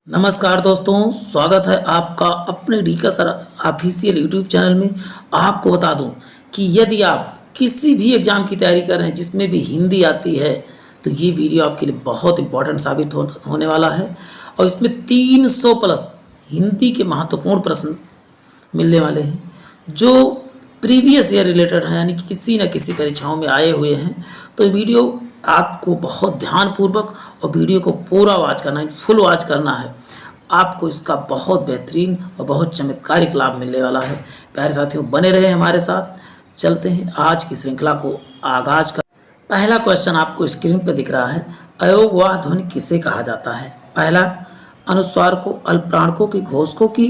नमस्कार दोस्तों, स्वागत है आपका अपने डी का सर ऑफिशियल यूट्यूब चैनल में। आपको बता दूं कि यदि आप किसी भी एग्ज़ाम की तैयारी कर रहे हैं जिसमें भी हिंदी आती है, तो ये वीडियो आपके लिए बहुत इंपॉर्टेंट साबित होने वाला है। और इसमें 300 प्लस हिंदी के महत्वपूर्ण प्रश्न मिलने वाले हैं जो प्रीवियस ईयर रिलेटेड हैं, यानी कि किसी न किसी परीक्षाओं में आए हुए हैं। तो ये वीडियो आपको बहुत ध्यानपूर्वक और वीडियो को पूरा वॉच करना है, फुल वॉच करना है। आपको इसका बहुत बेहतरीन और बहुत चमत्कारिक लाभ मिलने वाला है। प्यारे साथियों, बने रहे हमारे साथ। चलते हैं आज की श्रृंखला को आगाज कर। पहला क्वेश्चन आपको स्क्रीन पर दिख रहा है, अयोगवाह ध्वनि किसे कहा जाता है? पहला, अनुस्वार को, अल्पप्राणकों की, घोषकों की,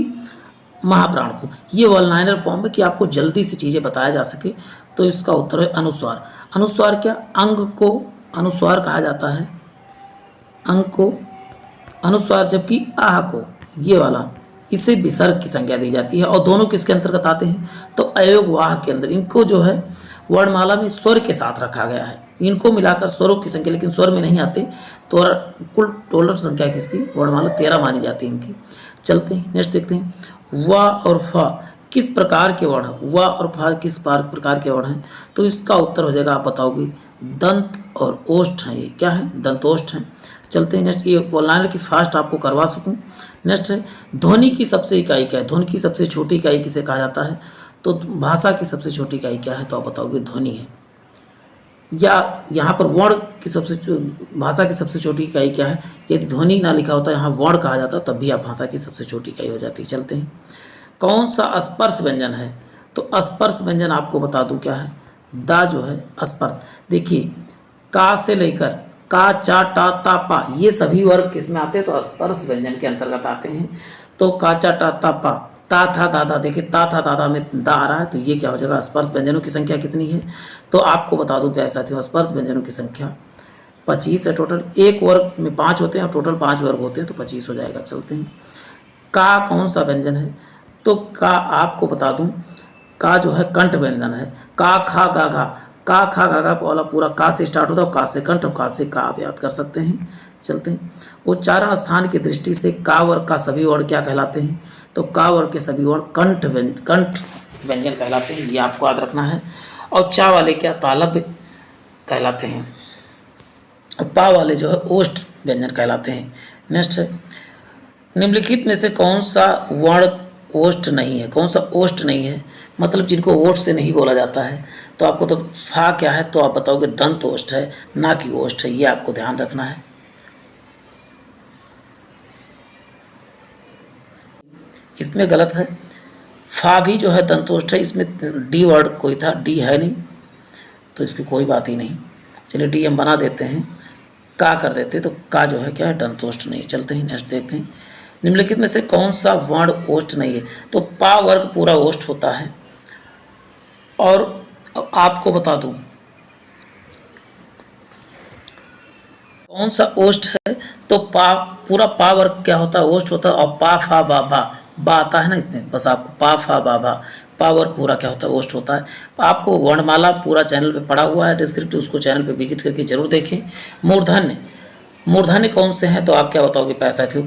महाप्राण को। ये वन लाइनर फॉर्म में कि आपको जल्दी से चीज़ें बताया जा सके, तो इसका उत्तर है अनुस्वार। अनुस्वार क्या? अंग को अनुस्वार कहा जाता है, अंग को अनुस्वार, जबकि आह को, ये वाला, इसे विसर्ग की संज्ञा दी जाती है। और दोनों किसके अंतर्गत आते हैं? तो अयोगवाह के अंदर। इनको जो है वर्णमाला में स्वर के साथ रखा गया है। इनको मिलाकर स्वरों की संख्या, लेकिन स्वर में नहीं आते। तो कुल टोटल संख्या किसकी? वर्णमाला 13 मानी जाती है इनकी। चलते हैं नेक्स्ट देखते हैं, व और फ किस प्रकार के वर्ण हैं? व और फ किस प्रकार के वर्ण हैं? तो इसका उत्तर हो जाएगा, आप बताओगे, दंत और ओष्ठ हैं। ये क्या है? दंतोष्ठ हैं। चलते हैं नेक्स्ट, ये ऑनलाइन की फास्ट आपको करवा सकूं। नेक्स्ट है, ध्वनि की सबसे इकाई क्या है? ध्वनि की सबसे छोटी इकाई किसे कहा जाता है? तो भाषा की सबसे छोटी इकाई क्या है? तो आप बताओगे ध्वनि है। या यहाँ पर वर्ण की भाषा की सबसे छोटी इकाई क्या है? यदि ध्वनि ना लिखा होता, यहाँ वर्ण कहा जाता, तब भी आप भाषा की सबसे छोटी इकाई हो जाती। चलते हैं, कौन सा स्पर्श व्यंजन है? तो स्पर्श व्यंजन आपको बता दूं क्या है? दा जो है स्पर्श। देखिए, का से लेकर का, चा, टा, ता, पा, ये सभी वर्ग किसमें आते हैं? तो स्पर्श व्यंजन के अंतर्गत आते हैं। तो का, चा, टा, ता, पा, ता था दादा, देखिए ता था दादा में दा आ रहा है, तो ये क्या हो जाएगा? स्पर्श व्यंजनों की संख्या कितनी है? तो आपको बता दूं प्यारे साथियों, स्पर्श व्यंजनों की संख्या 25 है टोटल। एक वर्ग में 5 होते हैं और टोटल 5 वर्ग होते हैं, तो 25 हो जाएगा। चलते हैं, का कौन सा व्यंजन है? तो का आपको बता दूं, का जो है कंठ व्यंजन है। का, खा, गा, घा, का, खा, गा, घा वाला पूरा का से स्टार्ट होता है, का से कंठ और का से का आप याद कर सकते हैं। चलते हैं, उच्चारण स्थान की दृष्टि से का वर्ग का सभी वर्ण क्या कहलाते हैं? तो का वर्ग के सभी वर्ण कंठ व्यंजन कहलाते हैं, ये आपको याद रखना है। और चा वाले क्या? तालव्य कहलाते हैं। और पा वाले जो है ओष्ठ व्यंजन कहलाते हैं। नेक्स्ट है, निम्नलिखित में से कौन सा वर्ण ओष्ठ नहीं है? कौन सा ओष्ठ नहीं है? मतलब जिनको ओष्ठ से नहीं बोला जाता है। तो आपको तो फा क्या है? तो आप बताओगे दंत ओष्ठ है, ना कि ओष्ठ है। ये आपको ध्यान रखना है। इसमें गलत है, फा भी जो है दंतोष्ठ है। इसमें डी वर्ड कोई था, डी है नहीं, तो इसकी कोई बात ही नहीं। चलिए डी हम बना देते हैं, का कर देते, तो का जो है क्या है? दंतोष्ठ नहीं। चलते हैं नेक्स्ट देखते हैं, निम्नलिखित में से कौन सा वर्ण ओष्ठ नहीं है? तो पा वर्ग पूरा ओष्ठ होता है। और आपको बता दूं कौन सा ओष्ठ है? तो पा, पूरा पा वर्ग क्या होता है? ओष्ठ होता है। और पा, फा, बा, बा आता है ना इसमें, बस आपको पा, फा, बा, पा वर्ग पूरा क्या होता है? ओष्ठ होता है। आपको वर्णमाला पूरा चैनल पे पड़ा हुआ है डिस्क्रिप्टिव, उसको चैनल पे विजिट करके जरूर देखें। मूर्धन्य, मूर्धन्य कौन से हैं? तो आप क्या बताओगे प्यारे साथियों?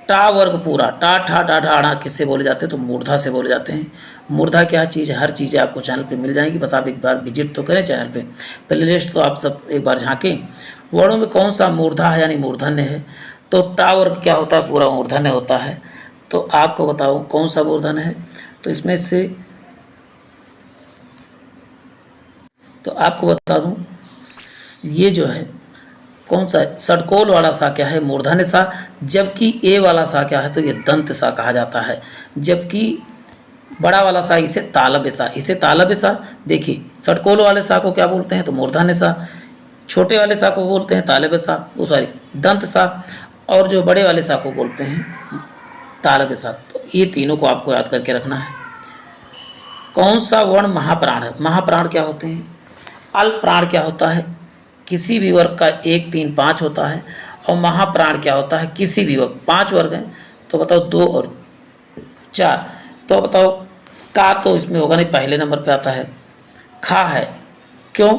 टा वर्ग पूरा, टा, ठा, डा, ढा, ढा किससे बोले जाते हैं? तो मूर्धा से बोले जाते हैं। मूर्धा क्या चीज़ है? हर चीज़ें आपको चैनल पे मिल जाएंगी, बस आप एक बार विजिट तो करें चैनल पे, प्ले लिस्ट को आप सब एक बार झांकें। वर्णों में कौन सा मूर्धा है यानी मूर्धन्य है? तो टा वर्ग क्या होता है? पूरा मूर्धन्य होता है। तो आपको बताओ कौन सा मूर्धन्य है? तो इसमें से तो आपको बता दूं, ये जो है कौन सा षटकोल वाला सा क्या है? मूर्धन्य सा। जबकि ए वाला सा क्या है? तो ये दंत सा कहा जाता है। जबकि बड़ा वाला सा इसे तालव्य सा, इसे तालव्य सा। देखिए षटकोल वाले सा को क्या बोलते हैं? तो मूर्धन्य सा। छोटे वाले सा को बोलते हैं तालव्य सा, वो सॉरी दंत सा। और जो बड़े वाले सा को बोलते हैं तालव्य सा। तो ये तीनों को आपको याद करके रखना है। कौन सा वर्ण महाप्राण है? महाप्राण क्या होते हैं? अल्प प्राण क्या होता है? किसी भी वर्ग का 1, 3, 5 होता है। और महाप्राण क्या होता है? किसी भी वर्ग, 5 वर्ग हैं, तो बताओ 2 और 4। तो बताओ का तो इसमें होगा नहीं, पहले नंबर पे आता है। खा है, क्यों?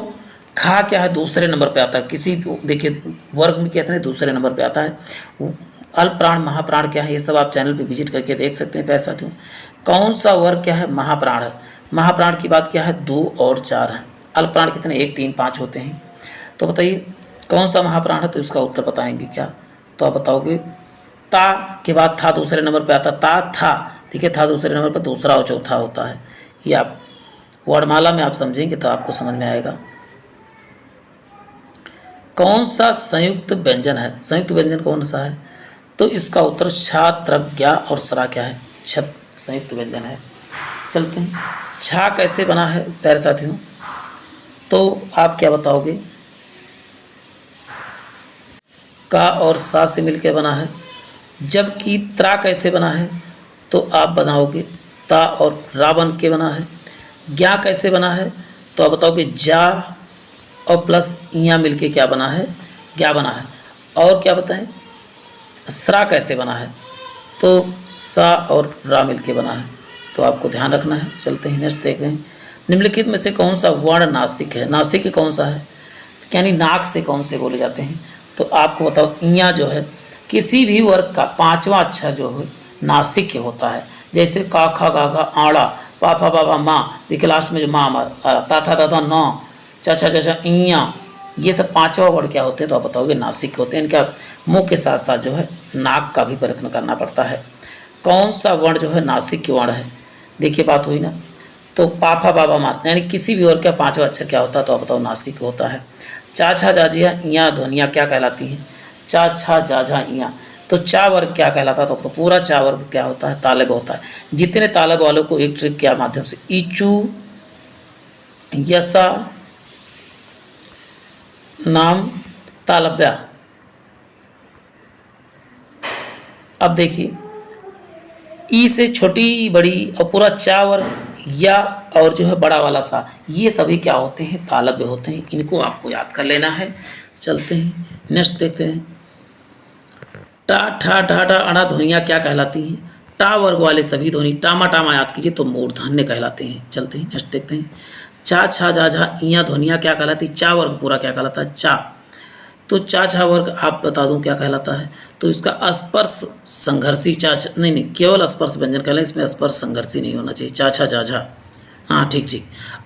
खा क्या है? दूसरे नंबर पे आता है। किसी देखिए वर्ग में कहते हैं दूसरे नंबर पे आता है। अल्प प्राण महाप्राण क्या है, ये सब आप चैनल पे विजिट करके देख सकते हैं प्यारे साथियों। कौन सा वर्ग क्या है, महाप्राण है। महाप्राण की बात क्या है, 2 और 4 है। अल्प प्राण कितने, 1 3 5 होते हैं। तो बताइए कौन सा महाप्राण है, तो इसका उत्तर बताएंगे क्या, तो आप बताओगे ता के बाद था दूसरे नंबर पे आता, ता था, ठीक है, था दूसरे नंबर पर, दूसरा और चौथा होता है। ये आप वर्णमाला में आप समझेंगे तो आपको समझ में आएगा। कौन सा संयुक्त व्यंजन है, संयुक्त व्यंजन कौन सा है, तो इसका उत्तर छा त्रक ज्ञा और सरा क्या है, छत संयुक्त व्यंजन है। चलते हैं, छा कैसे बना है प्यारे साथियों, तो आप क्या बताओगे, का और सा से मिलकर बना है। जबकि त्रा कैसे बना है, तो आप बनाओगे ता और रा बन के बना है। ज्ञा कैसे बना है, तो आप बताओगे जा और प्लस इया मिलके क्या बना है, ज्ञा बना है। और क्या बताएं, सरा कैसे बना है, तो सा और रा मिलके बना है, तो आपको ध्यान रखना है। चलते हैं नेक्स्ट देखते हैं, निम्नलिखित में से कौन सा वर्ण नासिक है, नासिक कौन सा है, यानी नाक से कौन से बोले जाते हैं, तो आपको बताओ इया जो है किसी भी वर्ग का 5वां अक्षर जो है नासिक होता है। जैसे का खा गा घा आड़ा पा फा बाबा माँ, देखिए लास्ट में जो माँ ता था दादा नौ चा छा चा इया, ये सब 5वां वर्ण क्या होते हैं, तो आप बताओगे नासिक होते हैं। इनका मुंह के साथ साथ जो है नाक का भी प्रयत्न करना पड़ता है। कौन सा वर्ण जो है नासिक वर्ण है, देखिए बात हुई ना, तो पाफा बाबा मात, यानी किसी भी वर्ग का 5वां अक्षर क्या होता है, तो आप बताओ नासिक होता है। चा छा जाजिया इया ध्वनियाँ क्या कहलाती हैं, चा छा जा झा इया, तो चा वर्ग क्या कहलाता है, तो पूरा चा वर्ग क्या होता है, तालब होता है। जितने तालब वालों को एक ट्रिक के माध्यम से ईचू यसा नाम तालब्या। अब देखिए ई से छोटी बड़ी और पूरा चा वर्ग या और जो है बड़ा वाला सा, ये सभी क्या होते हैं, तालब्य होते हैं। इनको आपको याद कर लेना है। चलते हैं नेक्स्ट देखते हैं, टा ठा ढा ढा अड़ा ध्वनियाँ क्या कहलाती हैं, टा वर्ग वाले सभी ध्वनि टामा टामा याद कीजिए तो मूर्धन्य कहलाते हैं। चलते हैं नेक्स्ट देखते हैं, चा छा जा झा इया ध्वनियाँ क्या कहलाती, चा वर्ग पूरा क्या कहलाता है, चा, तो चा छा वर्ग आप बता दूं क्या कहलाता है, तो इसका स्पर्श संघर्षी चा नहीं नहीं केवल स्पर्श व्यंजन कहलाए, इसमें स्पर्श संघर्षी नहीं होना चाहिए, चा छा जा झा, हाँ ठीक ठीक,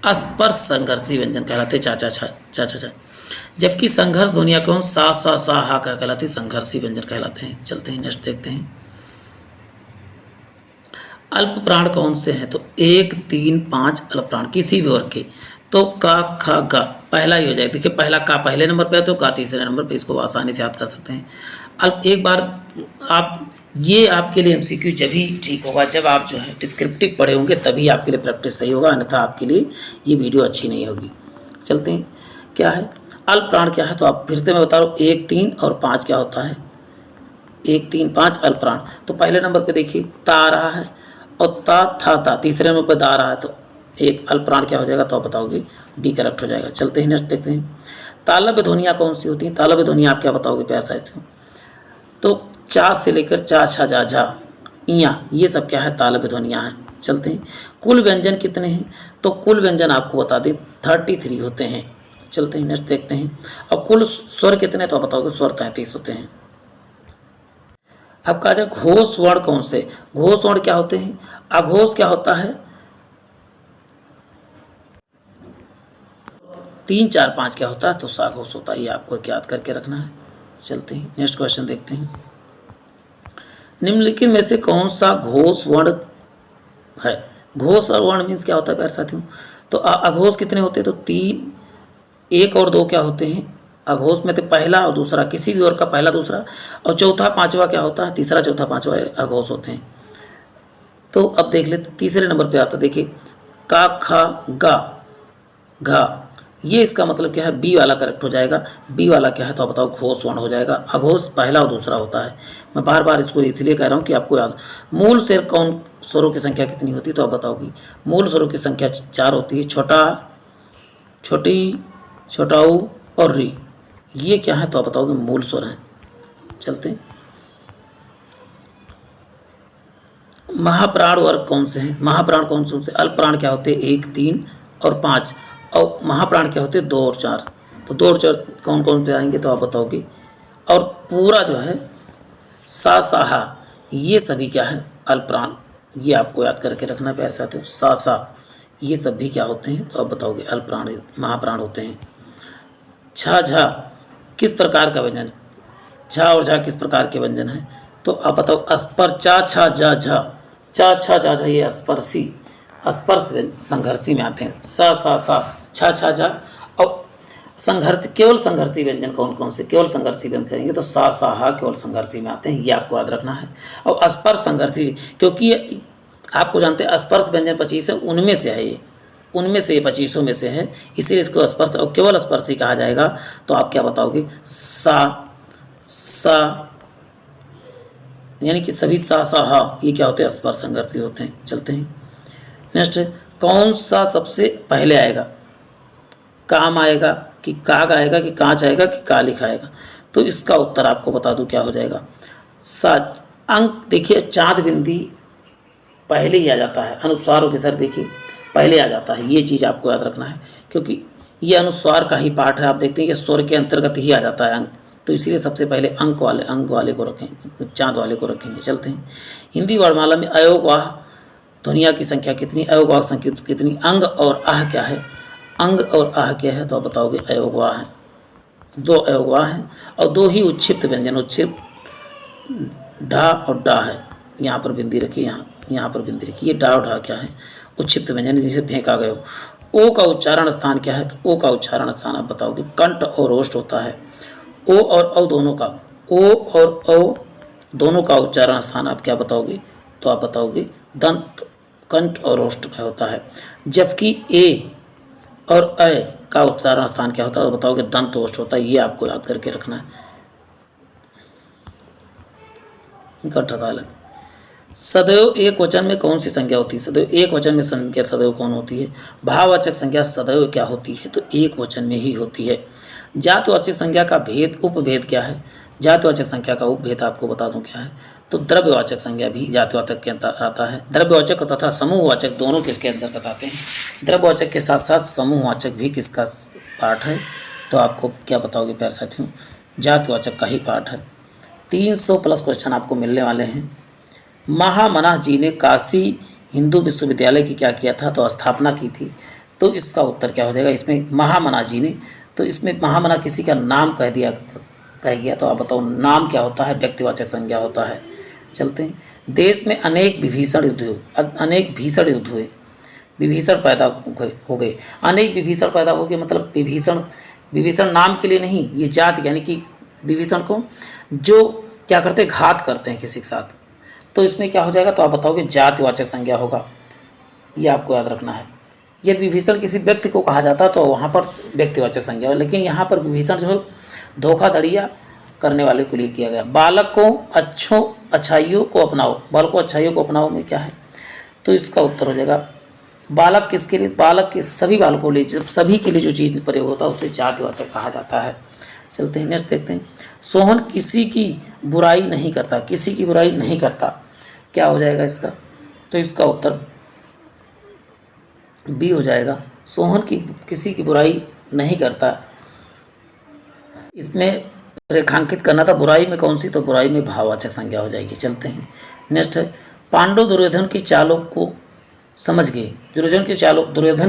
स्पर्श संघर्षी व्यंजन कहलाते चा चा छा चा छा छा। जबकि संघर्ष ध्वनियाँ कौन सा हा क्या कहलाती, संघर्षी व्यंजन कहलाते हैं। चलते हैं नेक्स्ट देखते हैं, अल्प प्राण कौन से हैं, तो 1 3 5 अल्प प्राण किसी भी वर्ग के, तो का खा गा पहला ही हो जाएगा। देखिए पहला का पहले नंबर पे है तो का तीसरे नंबर पे, इसको आसानी से याद कर सकते हैं। अब एक बार आप ये आपके लिए एमसीक्यू जब ही ठीक होगा जब आप जो है डिस्क्रिप्टिव पढ़े होंगे, तभी आपके लिए प्रैक्टिस सही होगा, अन्यथा आपके लिए ये वीडियो अच्छी नहीं होगी। चलते हैं, क्या है अल्प प्राण क्या है, तो आप फिर से मैं बता रहा हूँ 1 3 और 5 क्या होता है, 1 3 5 अल्प प्राण। तो पहले नंबर पे देखिए ता आ रहा है और ता तीसरे नंबर पर दा आ रहा है, तो एक अल्प प्राण क्या हो जाएगा, तो आप बताओगे डी करेक्ट हो जाएगा। चलते हैं नेक्स्ट देखते हैं, तालब्य ध्वनियाँ कौन सी होती हैं, तालब्य ध्वनियाँ आप क्या बताओगे प्यारे साथियों, तो चा से लेकर चा छा जा झा इया, ये सब क्या है, तालब्य ध्वनियाँ हैं। चलते हैं, कुल व्यंजन कितने हैं, तो कुल व्यंजन आपको बता दें 33 होते हैं। चलते हैं नेक्स्ट देखते हैं, और कुल स्वर कितने, तो आप बताओगे स्वर 33 होते हैं। अब कहा जाए घोष वर्ण कौन से, घोष वर्ण क्या होते हैं, अघोष क्या होता है, 3 4 5 क्या होता है, तो साघोष होता है, ये आपको याद करके रखना है। चलते हैं नेक्स्ट क्वेश्चन देखते हैं, निम्नलिखित में से कौन सा घोष वर्ण है, घोष और वर्ण मीन्स क्या होता है प्यारे साथियों, तो अघोष कितने होते हैं, तो 3 1 और 2 क्या होते हैं, अघोष में तो पहला और दूसरा, किसी भी वर्ग का पहला दूसरा, और चौथा पांचवा क्या होता है, तीसरा चौथा पांचवा अघोष होते हैं। तो अब देख लेते तीसरे नंबर पे आता, देखिए का खा गा घा, ये इसका मतलब क्या है, बी वाला करेक्ट हो जाएगा। बी वाला क्या है, तो आप बताओ घोष वर्ण हो जाएगा। अघोष पहला और दूसरा होता है। मैं बार बार इसको इसलिए कह रहा हूँ कि आपको याद, मूल शेर कौन स्वरों की संख्या कितनी होती है, तो आप बताओगी मूल स्वरों की संख्या 4 होती है, छोटा छोटी छोटाऊ और री, ये क्या है, तो आप बताओगे मूल स्वर हैं। चलते हैं, महाप्राण वर्ग कौन से हैं, महाप्राण कौन से होते हैं, अल्प प्राण क्या होते हैं 1 3 और 5, और महाप्राण क्या होते हैं 2 और 4, तो 2 और 4 कौन कौन से आएंगे, तो आप बताओगे। और पूरा जो है सा साहा ये सभी क्या है अल्पप्राण। ये आपको याद करके रखना प्यारे साथियों। सा सा ये सब भी क्या होते हैं तो आप बताओगे अल्पप्राण महाप्राण होते हैं। छा झा किस प्रकार का व्यंजन, झा और झा किस प्रकार के व्यंजन हैं तो आप बताओ अस्पर चा छा जा झा। चा छा जा झा ये स्पर्शी स्पर्श संघर्षी में आते हैं। सा छा छा जा। और संघर्ष केवल संघर्षी व्यंजन कौन कौन से केवल संघर्षी व्यंजन करेंगे तो सा सा हा केवल संघर्षी में आते हैं, ये आपको याद रखना है। और स्पर्श संघर्षी क्योंकि ये आपको जानते हैं स्पर्श व्यंजन 25 है, उनमें से है ये, उनमें से ये 25 में से है, इसलिए इसको स्पर्श और केवल स्पर्शी कहा जाएगा। तो आप क्या बताओगे सा यानी कि सभी सा सा हा ये क्या होते हैं स्पर्श संघर्षी होते हैं। चलते हैं नेक्स्ट। कौन सा सबसे पहले आएगा, काम आएगा कि काग आएगा कि कांच आएगा कि कालिख आएगा तो इसका उत्तर आपको बता दूं क्या हो जाएगा। सा अंक देखिए चांद बिंदी पहले ही आ जाता है, अनुस्वार और विसर्ग देखिए पहले आ जाता है, ये चीज़ आपको याद रखना है क्योंकि ये अनुस्वार का ही पाठ है। आप देखते हैं कि स्वर के अंतर्गत ही आ जाता है अंक, तो इसीलिए सबसे पहले अंक वाले को रखें, चांद वाले को रखेंगे। चलते हैं हिंदी वर्णमाला में अयोगवाह ध्वनिया की संख्या कितनी, अयोगवाह संख्या कितनी, अंग और आह क्या है, अंग और आह क्या है तो आप बताओगे अयोगवाह है, 2 अयोगवाह हैं और 2 ही उच्छिप्त व्यंजन, उच्छिप्त ढा और डा है। यहाँ पर बिंदी रखिए, यहाँ पर बिंदी रखिए। डा और ढा क्या है उच्छिप्त व्यंजन जिसे फेंका गया हो। ओ का उच्चारण स्थान क्या है तो ओ का उच्चारण स्थान आप बताओगे कंठ और ओष्ठ होता है। ओ और औ दोनों का, ओ और औ दोनों का उच्चारण स्थान आप क्या बताओगे तो आप बताओगे दंत कंठ और ओष्ठ में होता है। जबकि ए और अ का उच्चारण स्थान क्या होता है तो बताओगे दंत ओष्ठ होता है, ये आपको याद करके रखना है। अलग सदैव एक वचन में कौन सी संज्ञा होती है, सदैव एक वचन में संज्ञा सदैव कौन होती है, भाववाचक संज्ञा सदैव क्या होती है तो एक वचन में ही होती है। जातिवाचक संज्ञा का भेद उपभेद क्या है, जातिवाचक संज्ञा का उपभेद आपको बता दूं क्या है तो द्रव्यवाचक संज्ञा भी जातिवाचक के अंतर्गत आता है। द्रव्यवाचक तथा समूहवाचक दोनों किसके अंतर्गत आते हैं, द्रव्यवाचक के साथ साथ समूहवाचक भी किसका पार्ट है तो आपको क्या बताओगे प्यारे साथियों जातिवाचक का ही पार्ट है। 300 प्लस क्वेश्चन आपको मिलने वाले हैं। महामना जी ने काशी हिंदू विश्वविद्यालय की क्या किया था तो स्थापना की थी, तो इसका उत्तर क्या हो जाएगा। इसमें महामना जी ने, तो इसमें महामना किसी का नाम कह गया तो आप बताओ नाम क्या होता है, व्यक्तिवाचक संज्ञा होता है। चलते हैं देश में अनेक भीषण युद्ध हुए, विभीषण पैदा हो गए, अनेक विभीषण पैदा हो गए मतलब विभीषण नाम के लिए नहीं, ये जाति यानी कि विभीषण को जो क्या करते हैं घात करते हैं किसी के साथ, तो इसमें क्या हो जाएगा तो आप बताओगे जातिवाचक संज्ञा होगा, ये आपको याद रखना है। यदि विभीषण किसी व्यक्ति को कहा जाता तो वहाँ पर व्यक्तिवाचक संज्ञा हो, लेकिन यहाँ पर विभीषण जो है धोखाधड़ियाँ करने वाले के लिए किया गया। बालक को अच्छाइयों को अपनाओ, बालक को अच्छाइयों को अपनाओ में क्या है तो इसका उत्तर हो जाएगा बालक किसके लिए, बालक के सभी बालकों के लिए, सभी के लिए जो चीज़ प्रयोग होता है उसे जातिवाचक कहा जाता है। चलते हैं नेक्स्ट देखते हैं। सोहन किसी की बुराई नहीं करता, किसी की बुराई नहीं करता क्या हो जाएगा इसका तो इसका उत्तर बी हो जाएगा, सोहन किसी की बुराई नहीं करता। इसमें रेखांकित करना था बुराई में कौन सी तो बुराई में भाववाचक संज्ञा हो जाएगी। चलते हैं नेक्स्ट है पांडव दुर्योधन की चालों को समझ गए, दुर्योधन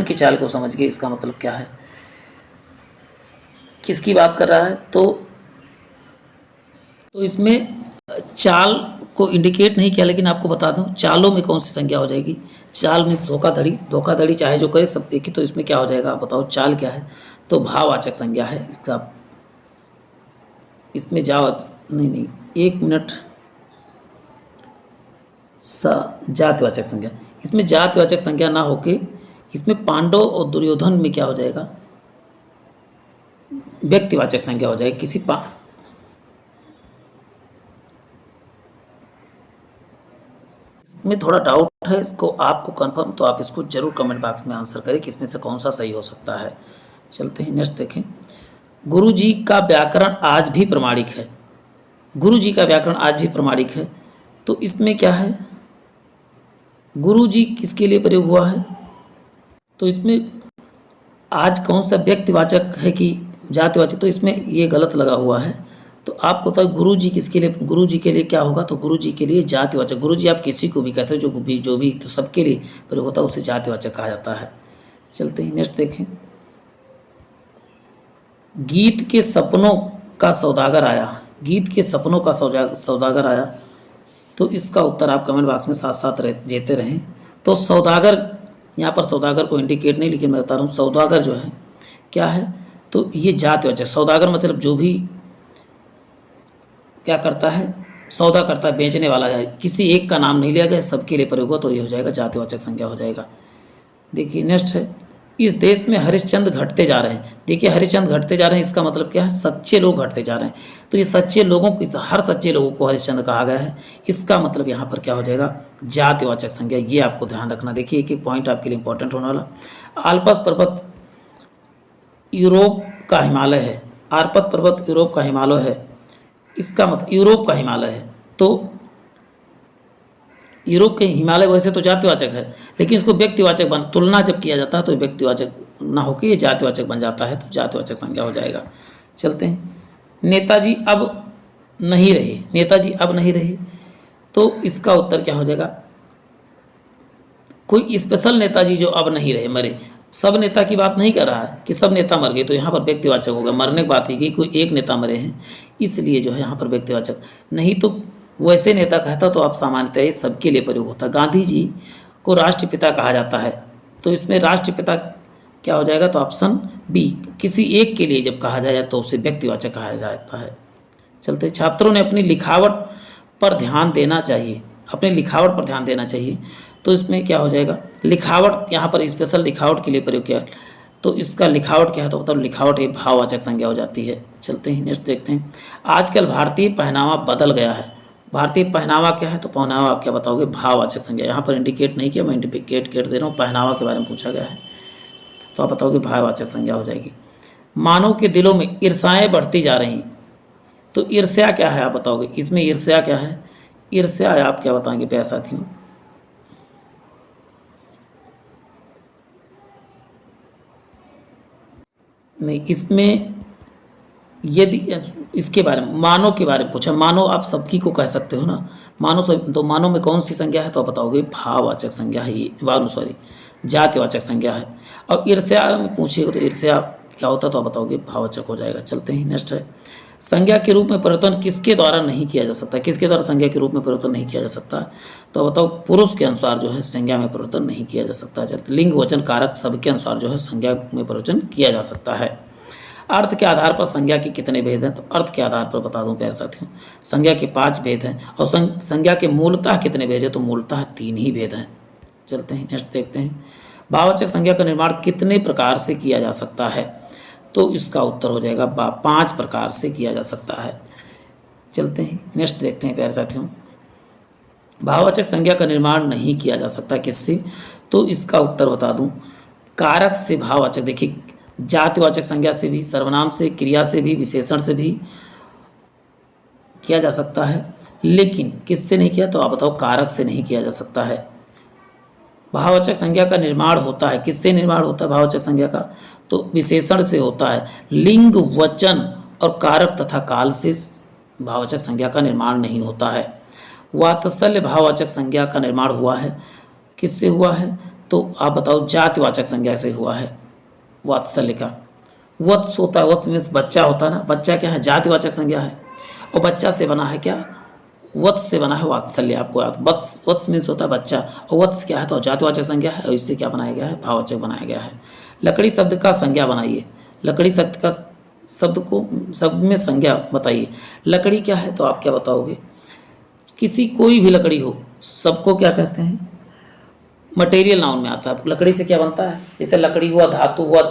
की चाल को समझ गए, इसका मतलब क्या है, किसकी बात कर रहा है तो इसमें चाल को इंडिकेट नहीं किया, लेकिन आपको बता दूं चालों में कौन सी संज्ञा हो जाएगी। चाल में धोखाधड़ी चाहे जो करे सब देखिए, तो इसमें क्या हो जाएगा आप बताओ चाल क्या है तो भाववाचक संज्ञा है इसका। इसमें नहीं 1 मिनट जातिवाचक संज्ञा, इसमें जातिवाचक संज्ञा ना होके इसमें पांडव और दुर्योधन में क्या हो जाएगा व्यक्तिवाचक संज्ञा हो जाएगी। इसमें थोड़ा डाउट है, इसको आपको कंफर्म तो आप इसको जरूर कमेंट बॉक्स में आंसर करें कि इसमें से कौन सा सही हो सकता है। चलते हैं नेक्स्ट देखें। गुरु जी का व्याकरण आज भी प्रमाणिक है, गुरु जी का व्याकरण आज भी प्रमाणिक है, तो इसमें क्या है गुरु जी किसके लिए प्रयोग हुआ है तो इसमें आज कौन सा व्यक्तिवाचक है कि जातिवाचक, तो इसमें ये गलत लगा हुआ है, तो आपको बताओ गुरु जी किसके लिए, गुरु जी के लिए क्या होगा, तो गुरु जी के लिए जातिवाचक। गुरु जी आप किसी को भी कहते हो, जो भी तो सबके लिए प्रयोग होता है उसे जातिवाचक कहा जाता है। चलते हैं नेक्स्ट देखें। गीत के सपनों का सौदागर आया, गीत के सपनों का सौदागर आया, तो इसका उत्तर आप कमेंट बॉक्स में साथ साथ देते रहें। तो सौदागर, यहाँ पर सौदागर को इंडिकेट नहीं, लेकिन मैं बता रहा हूँ सौदागर जो है क्या है, तो ये जातिवाचक। सौदागर मतलब जो भी क्या करता है, सौदा करता है, बेचने वाला है, किसी एक का नाम नहीं लिया गया, सबके लिए प्रयोग हो, तो ये हो जाएगा जातिवाचक संज्ञा हो जाएगा। देखिए नेक्स्ट है, इस देश में हरिश्चंद्र घटते जा रहे हैं। देखिए हरिश्चंद्र घटते जा रहे हैं, इसका मतलब क्या है, सच्चे लोग घटते जा रहे हैं। तो ये सच्चे लोगों को, हर सच्चे लोगों को हरिश्चंद्र कहा गया है, इसका मतलब यहाँ पर क्या हो जाएगा, जातिवाचक संज्ञा। ये आपको ध्यान रखना। देखिए एक एक पॉइंट आपके लिए इंपॉर्टेंट होने वाला। आल्पस पर्वत यूरोप का हिमालय है, आल्पस पर्वत यूरोप का हिमालय है, इसका मतलब यूरोप का हिमालय है, तो यूरोप के हिमालय वैसे तो जातिवाचक है, लेकिन इसको व्यक्तिवाचक बन, तुलना जब किया जाता है तो व्यक्तिवाचक ना होकर ये जातिवाचक बन जाता है, तो जातिवाचक संज्ञा हो जाएगा। चलते हैं, नेताजी अब नहीं रहे, नेताजी अब नहीं रहे, तो इसका उत्तर क्या हो जाएगा, कोई स्पेशल नेताजी जो अब नहीं रहे, मरे। सब नेता की बात नहीं कर रहा है कि सब नेता मर गए, तो यहाँ पर व्यक्तिवाचक होगा। मरने की बात ही की, कोई एक नेता मरे हैं, इसलिए जो है यहाँ पर व्यक्तिवाचक। नहीं तो वैसे नेता कहता तो आप सामान्यतः ये सबके लिए प्रयोग होता। गांधी जी को राष्ट्रपिता कहा जाता है, तो इसमें राष्ट्रपिता क्या हो जाएगा, तो ऑप्शन बी, किसी एक के लिए जब कहा जाए तो उसे व्यक्तिवाचक कहा जाता है। चलते, छात्रों ने अपनी लिखावट पर ध्यान देना चाहिए, अपने लिखावट पर ध्यान देना चाहिए, तो इसमें क्या हो जाएगा, लिखावट, यहाँ पर स्पेशल लिखावट के लिए प्रयोग किया, तो इसका लिखावट क्या है, तो मतलब लिखावट ये भाववाचक संज्ञा हो जाती है। चलते हैं नेक्स्ट देखते हैं। आजकल भारतीय पहनावा बदल गया है, भारतीय पहनावा क्या है, तो पहनावा आप क्या बताओगे, भाववाचक संज्ञा। यहाँ पर इंडिकेट नहीं किया, मैं इंडिकेट दे रहा हूँ, पहनावा के बारे में पूछा गया है, तो आप बताओगे भाववाचक संज्ञा हो जाएगी। मानव के दिलों में ईर्ष्याएं बढ़ती जा रही, तो ईर्ष्या क्या है आप बताओगे, इसमें ईर्ष्या क्या है, ईर्ष्या आप क्या बताएंगे प्यारे साथियों। नहीं, इसमें यदि इसके बारे में, मानव के बारे में पूछा, मानव आप सबकी को कह सकते हो ना, मानव सब, तो मानव में कौन सी संज्ञा है, तो आप बताओगे भाववाचक संज्ञा है ये, सॉरी जातिवाचक संज्ञा है। और ईर्ष्या में पूछेगा तो ईर्ष्या क्या होता है, तो आप बताओगे भाववाचक हो जाएगा। चलते हैं नेक्स्ट है, संज्ञा के रूप में परिवर्तन किसके द्वारा नहीं किया जा सकता, किसके द्वारा संज्ञा के रूप में परिवर्तन नहीं किया जा सकता, तो बताओ पुरुष के अनुसार जो है संज्ञा में परिवर्तन नहीं किया जा सकता। चलते, लिंग वचन कारक सबके अनुसार जो है संज्ञा में परिवर्तन किया जा सकता है। अर्थ के आधार पर संज्ञा के कितने भेद हैं, तो अर्थ के आधार पर बता दूं प्यारे साथियों, संज्ञा के 5 भेद हैं, और संज्ञा के मूलतः कितने भेद हैं, तो मूलतः 3 ही भेद हैं। चलते हैं नेक्स्ट देखते हैं, भाववाचक संज्ञा का निर्माण कितने प्रकार से किया जा सकता है, तो इसका उत्तर हो जाएगा 5 प्रकार से किया जा सकता है। चलते हैं नेक्स्ट देखते हैं प्यारे साथियों, भाववाचक संज्ञा का निर्माण नहीं किया जा सकता किससे, तो इसका उत्तर बता दूं, कारक से भाववाचक। देखिए जातिवाचक संज्ञा से भी, सर्वनाम से, क्रिया से भी, विशेषण से भी किया जा सकता है, लेकिन किससे नहीं किया, तो आप बताओ कारक से नहीं किया जा सकता है। भाववाचक संज्ञा का निर्माण होता है, किससे निर्माण होता है भाववाचक संज्ञा का, तो विशेषण से होता है। लिंग वचन और कारक तथा काल से भाववाचक संज्ञा का निर्माण नहीं होता है। वात्सल्य भाववाचक संज्ञा का निर्माण हुआ है, किससे हुआ है, तो आप बताओ जातिवाचक संज्ञा से हुआ है। वात्सल्य का वत्स होता है, वत्स मीन्स बच्चा होता है ना, बच्चा क्या है, जातिवाचक संज्ञा है, और बच्चा से बना है क्या, वत्स से बना है वात्सल्य। आपको याद, वत्स, वत्स मीन्स होता है बच्चा, और वत्स क्या है, तो जातिवाचक संज्ञा है, और इससे क्या बनाया गया है, भाववाचक बनाया गया है। लकड़ी शब्द का संज्ञा बनाइए, लकड़ी शब्द का शब्द में संज्ञा बताइए। लकड़ी क्या है, तो आप क्या बताओगे, किसी कोई भी लकड़ी हो, सबको क्या कहते हैं, मटेरियल नाउन में आता है। लकड़ी से क्या बनता है, जैसे लकड़ी हुआ, धातु हुआ,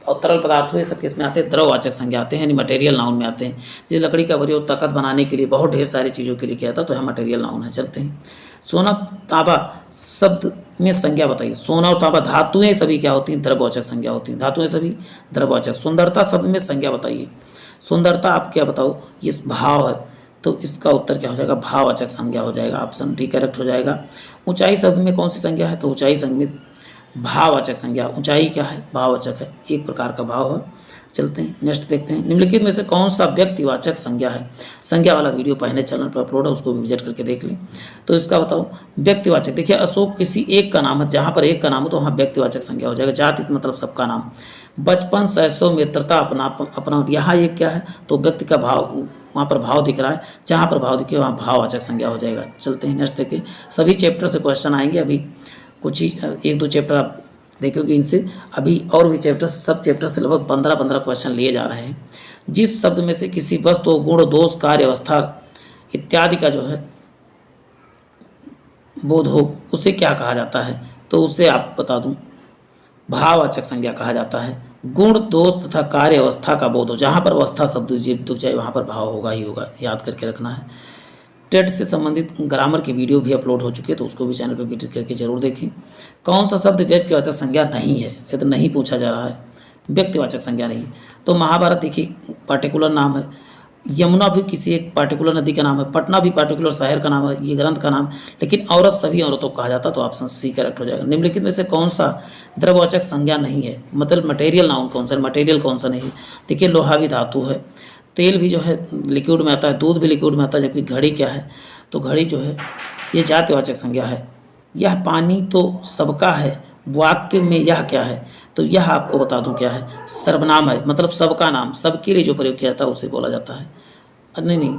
और तरल पदार्थ हुए, सब किसमें आते हैं, द्रववाचक संज्ञा आते हैं, यानी मटेरियल नाउन में आते हैं। जैसे लकड़ी का प्रयोग तख्त बनाने के लिए, बहुत ढेर सारी चीज़ों के लिए किया था, तो यह मटेरियल नाउन है। चलते हैं, सोना तांबा शब्द में संज्ञा बताइए। सोना और तांबा धातुएं सभी क्या होती हैं, द्रववाचक संज्ञा होती हैं, धातुएं सभी द्रववाचक। सुंदरता शब्द में संज्ञा बताइए। सुंदरता आप क्या बताओ, ये भाव है, तो इसका उत्तर क्या हो जाएगा, भाववाचक संज्ञा हो जाएगा, ऑप्शन डी करेक्ट हो जाएगा। ऊंचाई शब्द में कौन सी संज्ञा है, तो ऊंचाई भाववाचक संज्ञा, ऊंचाई क्या है, भाववाचक है, एक प्रकार का भाव है। चलते हैं नेक्स्ट देखते हैं, निम्नलिखित में से कौन सा व्यक्तिवाचक संज्ञा है। संज्ञा वाला वीडियो पहले चैनल पर अपलोड है, उसको भी विजिट करके देख लें। तो इसका बताओ व्यक्तिवाचक, देखिए अशोक किसी एक का नाम है, जहाँ पर एक का नाम हो तो वहाँ व्यक्तिवाचक संज्ञा हो जाएगा। जाति मतलब सबका नाम, बचपन सहसो मित्रता अपना, यहाँ ये क्या है तो व्यक्ति का भाव, वहाँ पर भाव दिख रहा है, जहाँ पर भाव दिखे वहाँ भाववाचक संज्ञा हो जाएगा। चलते हैं नेक्स्ट देखिए, सभी चैप्टर से क्वेश्चन आएंगे, अभी कुछ ही एक दो चैप्टर आप देखोगे इनसे, अभी और भी चैप्टर, सब चैप्टर से लगभग 15 क्वेश्चन लिए जा रहे हैं। जिस शब्द में से किसी वस्तु, गुण, दोष, कार्य, अवस्था इत्यादि का जो है बोध हो उसे क्या कहा जाता है, तो उसे आप बता दूं भाववाचक संज्ञा कहा जाता है। गुण, दोष तथा कार्य अवस्था का बोध हो, जहाँ पर अवस्था शब्द दुख जाए वहाँ पर भाव होगा ही होगा, याद करके रखना है। टेट से संबंधित ग्रामर की वीडियो भी अपलोड हो चुकी है, तो उसको भी चैनल पर विजिट करके जरूर देखें। कौन सा शब्द व्यक्तिवाचक संज्ञा नहीं है, ये तो नहीं पूछा जा रहा है, व्यक्तिवाचक संज्ञा नहीं। तो महाभारत देखिए पार्टिकुलर नाम है, यमुना भी किसी एक पार्टिकुलर नदी का नाम है, पटना भी पार्टिकुलर शहर का नाम है, ये ग्रंथ का नाम, लेकिन औरत सभी औरतों को कहा जाता, तो ऑप्शन सी करेक्ट हो जाएगा। निम्नलिखित में से कौन सा द्रववाचक संज्ञा नहीं है, मतलब मटेरियल नाउन कौन सा है, मटेरियल कौन सा नहीं है। देखिए लोहा भी धातु है, तेल भी जो है लिक्विड में आता है, दूध भी लिक्विड में आता है, जबकि घड़ी क्या है तो घड़ी जो है ये जातिवाचक संज्ञा है। यह पानी तो सबका है, वाक्य में यह क्या है, तो यह आपको बता दूं क्या है, सर्वनाम है, मतलब सबका नाम, सबके लिए जो प्रयोग किया जाता है उसे बोला जाता है। नहीं,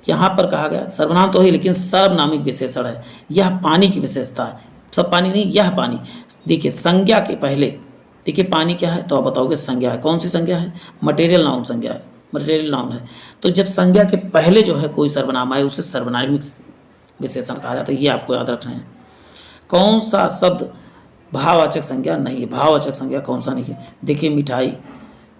यहाँ पर कहा गया सर्वनाम तो है, लेकिन सर्वनामिक विशेषण है, यह पानी की विशेषता है, सब पानी नहीं, यह पानी। देखिए संज्ञा के पहले देखिए पानी क्या है, तो आप बताओगे संज्ञा है, कौन सी संज्ञा है, मटेरियल नाउन संज्ञा है, मटेरियल नाउन है। तो जब संज्ञा के पहले जो है कोई सर्वनाम आए उसे सर्वनामिक विशेषण कहा जाता है, ये आपको याद रखना है। कौन सा शब्द भाववाचक संज्ञा नहीं है, भाववाचक संज्ञा कौन सा नहीं है। देखिए मिठाई,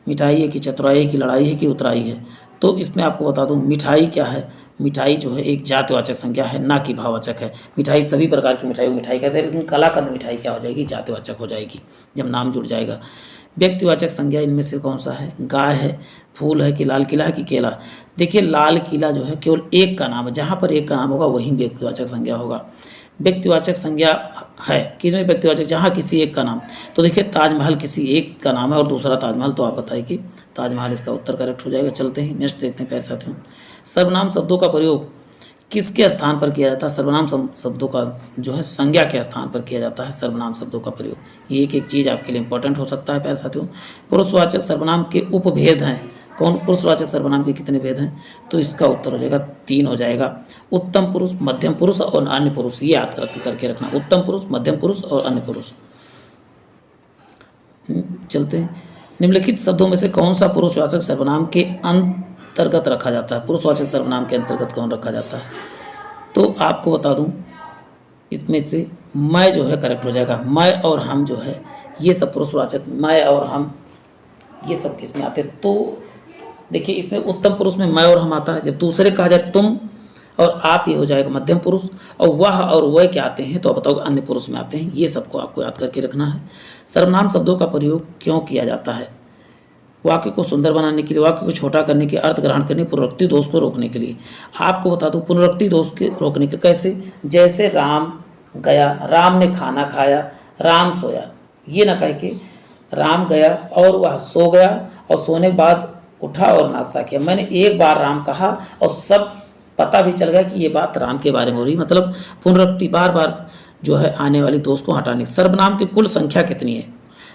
मिठाई है कि चतुराई है कि लड़ाई है कि उतराई है, तो इसमें आपको बता दूं मिठाई क्या है, मिठाई जो है एक जातिवाचक संज्ञा है, ना कि भाववाचक है। मिठाई सभी प्रकार की मिठाई को मिठाई कहते हैं, लेकिन कलाकंद मिठाई क्या हो जाएगी, जातिवाचक हो जाएगी जब नाम जुड़ जाएगा। व्यक्तिवाचक संज्ञा इनमें से कौन सा है, गाय है, फूल है कि लाल किला है कि केला। देखिए लाल किला जो है केवल एक का नाम है, जहाँ पर एक का नाम होगा वहीं व्यक्तिवाचक संज्ञा होगा। व्यक्तिवाचक संज्ञा है किसमें व्यक्तिवाचक, जहाँ किसी एक का नाम, तो देखिए ताजमहल किसी एक का नाम है और दूसरा ताजमहल, तो आप बताइए कि ताजमहल इसका उत्तर करेक्ट हो जाएगा। चलते हैं नेक्स्ट देखते हैं प्यारे साथियों, सर्वनाम शब्दों का प्रयोग किसके स्थान पर किया जाता है, सर्वनाम शब्दों का जो है संज्ञा के स्थान पर किया जाता है सर्वनाम शब्दों का प्रयोग। ये एक एक चीज़ आपके लिए इंपॉर्टेंट हो सकता है प्यारे साथियों। पुरुषवाचक सर्वनाम के उपभेद हैं, कौन पुरुषवाचक सर्वनाम के कितने भेद हैं, तो इसका उत्तर हो जाएगा 3 हो जाएगा, उत्तम पुरुष, मध्यम पुरुष और अन्य पुरुष, ये याद करके रखना, उत्तम पुरुष, मध्यम पुरुष और अन्य पुरुष। चलते हैं, निम्नलिखित शब्दों में से कौन सा पुरुषवाचक सर्वनाम के अंतर्गत रखा जाता है, पुरुषवाचक सर्वनाम के अंतर्गत कौन रखा जाता है, तो आपको बता दूं इसमें से मैं जो है करेक्ट हो जाएगा। मैं और हम जो है ये सब पुरुषवाचक, मैं और हम ये सब किस में आते हैं, तो देखिए इसमें उत्तम पुरुष में मैं और हम आता है, जब दूसरे कहा जाए तुम और आप ये हो जाएगा मध्यम पुरुष, और वह और वह क्या आते हैं तो आप बताओगे अन्य पुरुष में आते हैं। ये सबको आपको याद करके रखना है। सर्वनाम शब्दों का प्रयोग क्यों किया जाता है, वाक्य को सुंदर बनाने के लिए, वाक्य को छोटा करने के, अर्थ ग्रहण करने, पुनरुक्ति दोष को रोकने के लिए। आपको बता दूं पुनरुक्ति दोष के रोकने के कैसे, जैसे राम गया, राम ने खाना खाया, राम सोया, ये ना कह के राम गया और वह सो गया और सोने के बाद उठा और नाश्ता किया। मैंने एक बार राम कहा और सब पता भी चल गया कि ये बात राम के बारे में हो रही, मतलब पुनरुक्ति, बार बार जो है आने वाली दोष को हटाने। सर्वनाम की कुल संख्या कितनी है,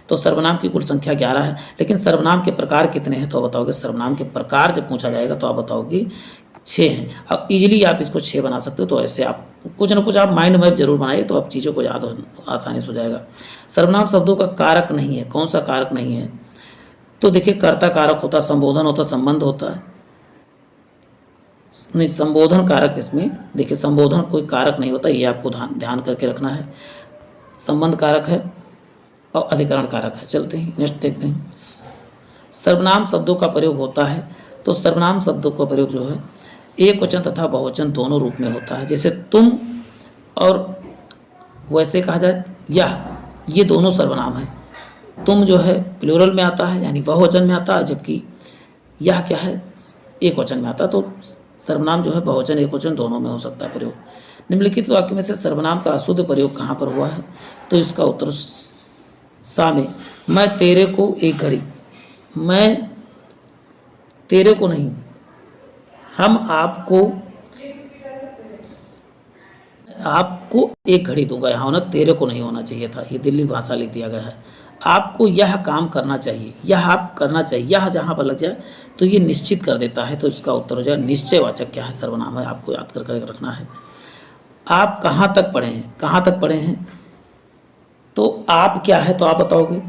तो सर्वनाम की कुल संख्या 11 है, लेकिन सर्वनाम के प्रकार कितने हैं तो आप बताओगे, सर्वनाम के प्रकार जब पूछा जाएगा तो आप बताओगे 6 हैं। अब इजीली आप इसको 6 बना सकते हो, तो ऐसे आप कुछ ना कुछ आप माइंड मैप जरूर बनाइए, तो आप चीज़ों को याद आसानी से हो जाएगा। सर्वनाम शब्दों का कारक नहीं है, कौन सा कारक नहीं है, तो देखिए कर्ता कारक होता, संबोधन होता, संबंध होता है, नहीं संबोधन कारक, इसमें देखिए संबोधन कोई कारक नहीं होता, ये आपको ध्यान करके रखना है। संबंध कारक है और अधिकरण कारक है। चलते हैं नेक्स्ट देखते हैं, सर्वनाम शब्दों का प्रयोग होता है, तो सर्वनाम शब्दों का प्रयोग जो है एक वचन तथा बहुवचन दोनों रूप में होता है, जैसे तुम और वैसे कहा जाए यह, ये दोनों सर्वनाम है। तुम जो है प्लूरल में आता है यानी बहुवचन में आता है, जबकि यह क्या है एक वचन में आता है, तो सर्वनाम जो है बहुवचन एक वचन दोनों में हो सकता है प्रयोग। निम्नलिखित वाक्य में से सर्वनाम का अशुद्ध प्रयोग कहाँ पर हुआ है? तो इसका उत्तर सा में, मैं तेरे को एक घड़ी, मैं तेरे को नहीं, हम आपको एक घड़ी दूंगा, यहाँ होना तेरे को नहीं होना चाहिए था, ये दिल्ली भाषा लिख दिया गया है। आपको यह काम करना चाहिए, यह आप करना चाहिए, यह जहाँ पर लग जाए तो ये निश्चित कर देता है, तो इसका उत्तर हो जाएगा निश्चयवाचक क्या है? सर्वनाम है, आपको याद कर रखना है। आप कहाँ तक पढ़े हैं? कहाँ तक पढ़े हैं? तो आप क्या है तो आप बताओगे।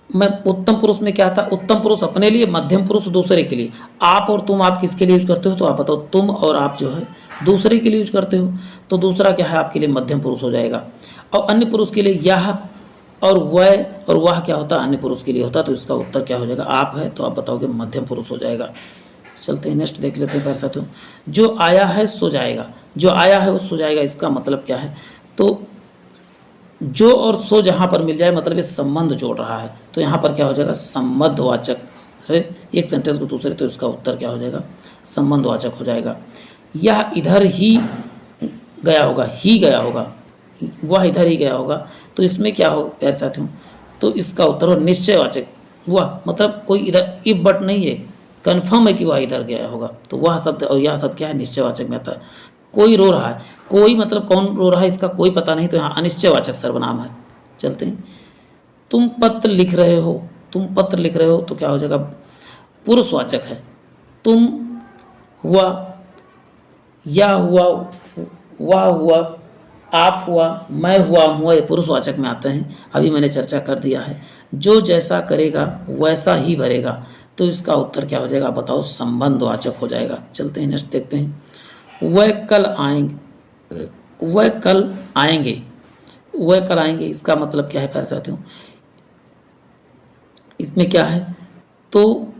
मैं उत्तम पुरुष में क्या था? उत्तम पुरुष अपने लिए, मध्यम पुरुष दूसरे के लिए। आप और तुम आप किसके लिए यूज करते हो? तो आप बताओ। तुम और आप जो है दूसरे के लिए यूज करते हो, तो दूसरा क्या है आपके लिए? मध्यम पुरुष हो जाएगा। और अन्य पुरुष के लिए यह और वह क्या होता है? अन्य पुरुष के लिए होता है, तो इसका उत्तर क्या हो जाएगा? आप है तो आप बताओगे मध्यम पुरुष हो जाएगा। चलते हैं नेक्स्ट देख लेते हैं प्यारे साथियों। जो आया है सो जाएगा, जो आया है वो सो जाएगा, इसका मतलब क्या है? तो जो और सो जहाँ पर मिल जाए मतलब ये संबंध जोड़ रहा है, तो यहाँ पर क्या हो जाएगा? संबंधवाचक है, एक सेंटेंस को दूसरे, तो इसका उत्तर क्या हो जाएगा? संबंधवाचक हो जाएगा। यह इधर ही गया होगा, ही गया होगा, वह इधर ही गया होगा, तो इसमें क्या हो प्यारे साथियों? तो इसका उत्तर हो निश्चयवाचक। वह मतलब कोई इधर इफ बट नहीं है, कन्फर्म है कि वह इधर गया होगा, तो वह शब्द और यह शब्द क्या है? निश्चयवाचक में आता है। कोई रो रहा है, कोई मतलब कौन रो रहा है इसका कोई पता नहीं, तो यहाँ अनिश्चयवाचक सर्वनाम है। चलते हैं। तुम पत्र लिख रहे हो, तुम पत्र लिख रहे हो, तो क्या हो जाएगा? पुरुषवाचक है। तुम हुआ, या हुआ, वह हुआ, आप हुआ, मैं हुआ, हम हुआ, ये पुरुषवाचक में आते हैं। अभी मैंने चर्चा कर दिया है। जो जैसा करेगा वैसा ही भरेगा, तो इसका उत्तर क्या हो जाएगा? बताओ। संबंधवाचक हो जाएगा। चलते हैं नेक्स्ट देखते हैं। वह कल आएंगे, वह कल आएंगे, वह कल आएंगे, इसका मतलब क्या है प्यारे साथियों? इसमें क्या है? तो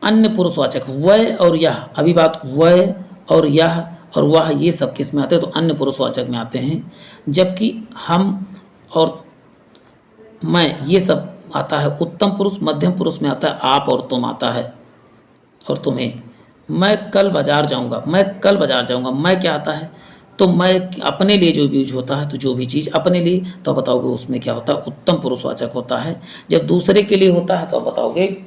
अन्य पुरुषवाचक वह और यह, अभी बात वह और यह और वह ये सब किस में आते हैं? तो अन्य पुरुषवाचक में आते हैं। जबकि हम और मैं ये सब आता है उत्तम पुरुष, मध्यम पुरुष में आता है आप और तुम आता है, और तुम्हें। मैं कल बाजार जाऊंगा, मैं कल बाजार जाऊंगा, मैं क्या आता है? तो मैं अपने लिए जो भी यूज होता है, तो जो भी चीज़ अपने लिए, तो आप बताओगे उसमें क्या होता है? उत्तम पुरुषवाचक होता है। जब दूसरे के लिए होता है तो आप बताओगे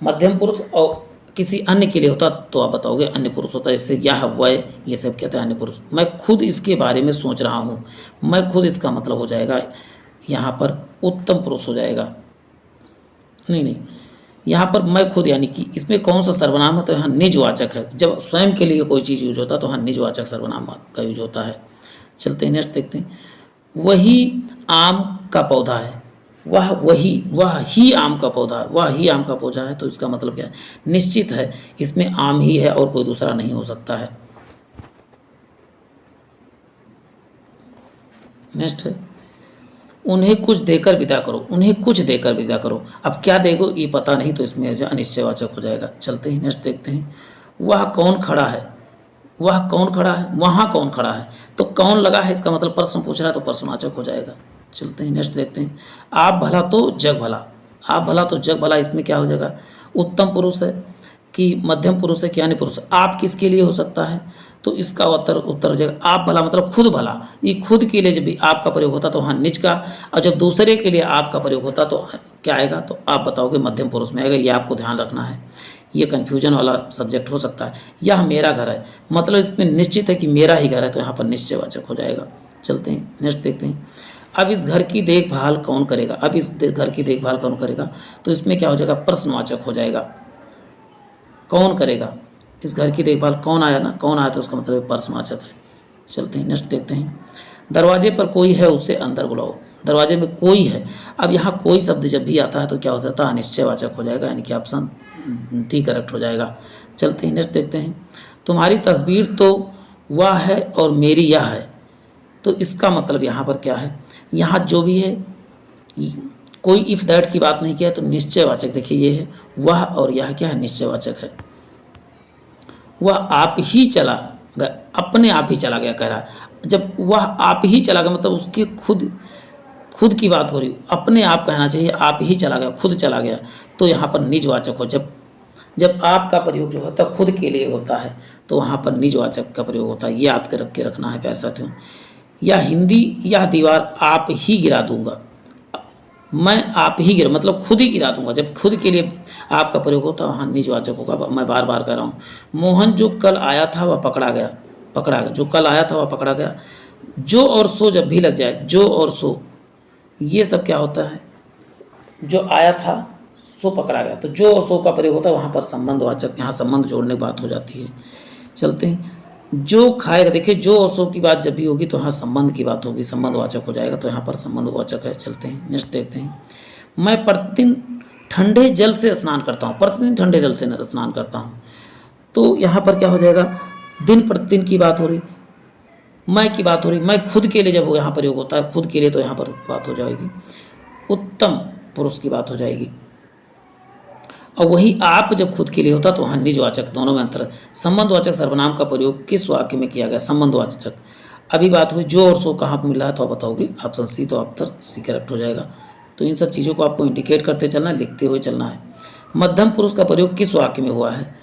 मध्यम पुरुष, और किसी अन्य के लिए होता तो आप बताओगे अन्य पुरुष होता है। इससे यह वह ये सब कहते हैं अन्य पुरुष। मैं खुद इसके बारे में सोच रहा हूँ, मैं खुद, इसका मतलब हो जाएगा यहाँ पर उत्तम पुरुष हो जाएगा। नहीं, यहाँ पर मैं खुद, यानी कि इसमें कौन सा सर्वनाम है? तो यहाँ निजवाचक है। जब स्वयं के लिए कोई चीज़ यूज होता है तो यहाँ निजवाचक सर्वनाम का यूज होता है। चलते हैं नेक्स्ट देखते हैं। वही आम का पौधा है, वह ही आम का पौधा है, वह ही आम का पौधा है, तो इसका मतलब क्या है? निश्चित है, इसमें आम ही है और कोई दूसरा नहीं हो सकता है। नेक्स्ट है, उन्हें कुछ देकर विदा करो, उन्हें कुछ देकर विदा करो। अब क्या देगो ये पता नहीं, तो इसमें जो अनिश्चयवाचक हो जाएगा। चलते हैं नेक्स्ट देखते हैं। वह कौन खड़ा है, वह कौन खड़ा है, वहाँ कौन खड़ा है, तो कौन लगा है, इसका मतलब प्रश्न पूछ रहा है, तो प्रश्नवाचक हो जाएगा। चलते हैं नेक्स्ट देखते हैं। आप भला तो जग भला, आप भला तो जग भला, इसमें क्या हो जाएगा? उत्तम पुरुष है कि मध्यम पुरुष है कि अन्य पुरुष? आप किसके लिए हो सकता है? तो इसका उत्तर हो जाएगा आप भला, मतलब खुद भला। ये खुद के लिए जब भी आपका प्रयोग होता तो वहाँ निज का, और जब दूसरे के लिए आपका प्रयोग होता तो क्या आएगा? तो आप बताओगे मध्यम पुरुष में आएगा। ये आपको ध्यान रखना है, ये कन्फ्यूजन वाला सब्जेक्ट हो सकता है। यह मेरा घर है, मतलब इसमें निश्चित है कि मेरा ही घर है, तो यहाँ पर निश्चयवाचक हो जाएगा। चलते हैं नेक्स्ट देखते हैं। अब इस घर की देखभाल कौन करेगा, अब इस घर की देखभाल कौन करेगा, तो इसमें क्या हो जाएगा? प्रश्नवाचक हो जाएगा। कौन करेगा, इस घर की देखभाल कौन आया ना, कौन आया, तो उसका मतलब प्रश्नवाचक है। चलते हैं नेक्स्ट देखते हैं। दरवाजे पर कोई है उसे अंदर बुलाओ, दरवाजे में कोई है। अब यहाँ कोई शब्द जब भी आता है तो क्या हो जाता है? अनिश्चयवाचक हो जाएगा, यानी कि ऑप्शन डी करेक्ट हो जाएगा। चलते हैं नेक्स्ट देखते हैं। तुम्हारी तस्वीर तो वह है और मेरी यह है, तो इसका मतलब यहाँ पर क्या है? यहाँ जो भी है, कोई इफ दैट की बात नहीं किया, तो निश्चयवाचक देखिए ये है, वह और यह क्या है? निश्चयवाचक है। वह आप ही चला गया, अपने आप ही चला गया कह रहा है। जब वह आप ही चला गया मतलब उसकी खुद की बात हो रही, अपने आप कहना चाहिए, आप ही चला गया, खुद चला गया, तो यहाँ पर निजवाचक हो। जब जब आपका प्रयोग जो होता है खुद के लिए होता है तो वहाँ पर निजवाचक का प्रयोग होता है। ये याद कर के रखना है प्यारे साथियों। या हिंदी यह दीवार आप ही गिरा दूंगा, मैं आप ही गिरा मतलब खुद ही गिरा दूंगा। जब खुद के लिए आपका प्रयोग होता है वहाँ निजवाचक होगा। मैं बार बार कह रहा हूँ। मोहन जो कल आया था वह पकड़ा गया, पकड़ा गया, जो कल आया था वह पकड़ा गया। जो और सो जब भी लग जाए, जो और सो, ये सब क्या होता है, जो आया था सो पकड़ा गया, तो जो और सो का प्रयोग होता है वहाँ पर संबंधवाचक, यहाँ संबंध जोड़ने की बात हो जाती है। चलते हैं। जो खाएगा, देखिए जो और सो की बात जब भी होगी तो यहाँ संबंध की बात होगी, संबंधवाचक हो जाएगा, तो यहाँ पर संबंधवाचक है। चलते हैं नेक्स्ट देखते हैं। मैं प्रतिदिन ठंडे जल से स्नान करता हूँ, प्रतिदिन ठंडे जल से स्नान करता हूँ, तो यहाँ पर क्या हो जाएगा, दिन प्रतिदिन की बात हो रही, मैं की बात हो रही। मैं खुद के लिए जब यहाँ प्रयोग होता है खुद के लिए, तो यहाँ पर बात हो जाएगी उत्तम पुरुष की बात हो जाएगी। और वही आप जब खुद के लिए होता तो वहाँ निजवाचक, दोनों में अंतर है। संबंधवाचक सर्वनाम का प्रयोग किस वाक्य में किया गया, संबंधवाचक। अभी बात हुई जो और सो कहाँ पर मिल रहा है, तो आप बताओगे ऑप्शन सी, तो आप सी करेक्ट हो जाएगा। तो इन सब चीज़ों को आपको इंडिकेट करते चलना है, लिखते हुए चलना है। मध्यम पुरुष का प्रयोग किस वाक्य में हुआ है,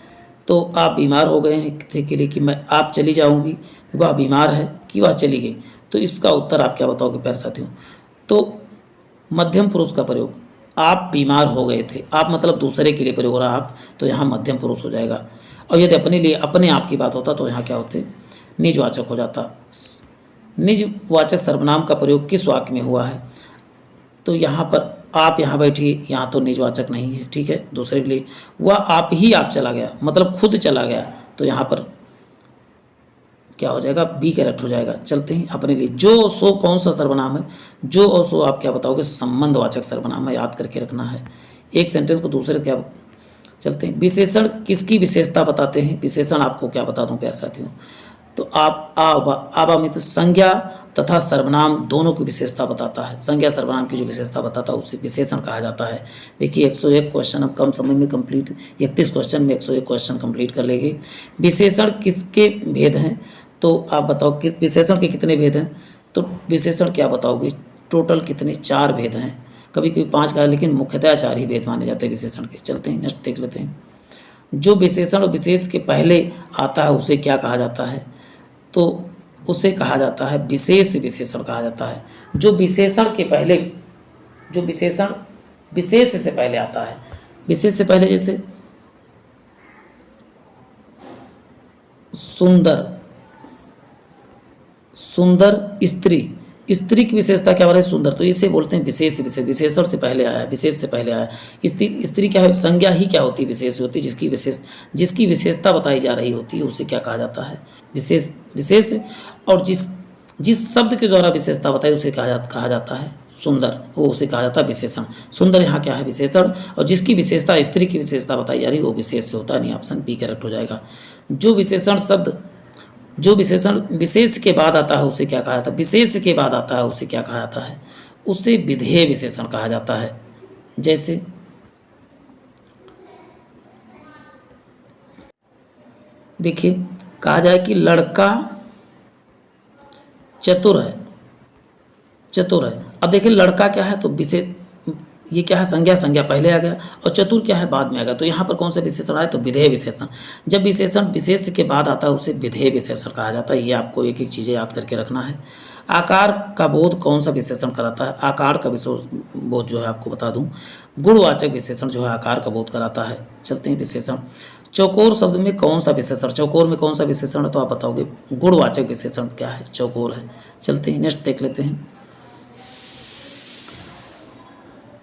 तो आप बीमार हो गए हैं थे के लिए कि मैं आप चली जाऊंगी, वह बीमार है कि वह चली गई, तो इसका उत्तर आप क्या बताओगे प्यारे साथियों। तो मध्यम पुरुष का प्रयोग, आप बीमार हो गए थे, आप मतलब दूसरे के लिए प्रयोग हो रहा आप, तो यहाँ मध्यम पुरुष हो जाएगा। और यदि अपने लिए अपने आप की बात होता तो यहाँ क्या होते, निजवाचक हो जाता। निजवाचक सर्वनाम का प्रयोग किस वाक्य में हुआ है, तो यहाँ पर आप यहाँ बैठिए, यहाँ तो निजवाचक नहीं है, ठीक है, दूसरे के लिए। वह आप ही आप चला गया मतलब खुद चला गया, तो यहाँ पर क्या हो जाएगा, बी करेक्ट हो जाएगा। चलते हैं अपने लिए। जो सो कौन सा सर्वनाम है, जो और सो आप क्या बताओगे, संबंधवाचक सर्वनाम है, याद करके रखना है। एक सेंटेंस को दूसरे क्या। चलते हैं। विशेषण किसकी विशेषता बताते हैं, विशेषण आपको क्या बता दूं प्यारे साथियों, तो आप आवामित संज्ञा तथा सर्वनाम दोनों की विशेषता बताता है। संज्ञा सर्वनाम की जो विशेषता बताता है उसे विशेषण कहा जाता है। देखिए 101 क्वेश्चन अब कम समय में कंप्लीट, 31 क्वेश्चन में 101 क्वेश्चन कंप्लीट कर लेंगे। विशेषण किसके भेद हैं, तो आप बताओ कि विशेषण के कितने भेद हैं, तो विशेषण क्या बताओगे, टोटल कितने, 4 भेद हैं, कभी कभी 5 का, लेकिन मुख्यतः 4 ही भेद माने जाते हैं विशेषण के। चलते हैं नेक्स्ट देख लेते हैं। जो विशेषण विशेष के पहले आता है उसे क्या कहा जाता है, तो उसे कहा जाता है विशेष विशेषण कहा जाता है। जो विशेषण के पहले, जो विशेषण विशेष से पहले आता है, विशेष से पहले जैसे सुंदर, सुंदर स्त्री, स्त्री की विशेषता क्या हो रहा है, सुंदर, तो इसे बोलते हैं विशेष विशेष, विशेषण से पहले आया है, विशेष से पहले आया है। स्त्री, स्त्री क्या है, संज्ञा ही क्या होती है, विशेष होती है, जिसकी विशेषता बताई जा रही होती है उसे क्या कहा जाता है, विशेष विशेष। और जिस शब्द के द्वारा विशेषता बताई उसे कहा जाता है सुंदर, वो उसे कहा जाता है विशेषण। सुंदर यहाँ क्या है, विशेषण, और जिसकी विशेषता स्त्री की विशेषता बताई जा रही है वो विशेष होता है, नहीं ऑप्शन बी करेक्ट हो जाएगा। जो विशेषण शब्द, जो विशेषण विशेष के बाद आता है उसे क्या कहा जाता है, विशेष के बाद आता है उसे क्या कहा जाता है, उसे विधेय विशेषण कहा जाता है। जैसे देखिए कहा जाए कि लड़का चतुर है, चतुर है। अब देखिए लड़का क्या है, तो विशेष, ये क्या है, संज्ञा, संज्ञा पहले आ गया, और चतुर क्या है, बाद में आ गया, तो यहाँ पर कौन सा विशेषण आया, तो विधेय विशेषण। जब विशेषण विशेष के बाद आता है उसे विधेय विशेषण कहा जाता है। ये आपको एक एक चीज़ें याद करके रखना है। आकार का बोध कौन सा विशेषण कराता है, आकार का बोध जो है आपको बता दूं, गुणवाचक विशेषण जो है आकार का बोध कराता है। चलते हैं विशेषण। चौकोर शब्द में कौन सा विशेषण, चौकोर में कौन सा विशेषण है, तो आप बताओगे गुणवाचक विशेषण क्या है, चौकोर है। चलते हैं नेक्स्ट देख लेते हैं।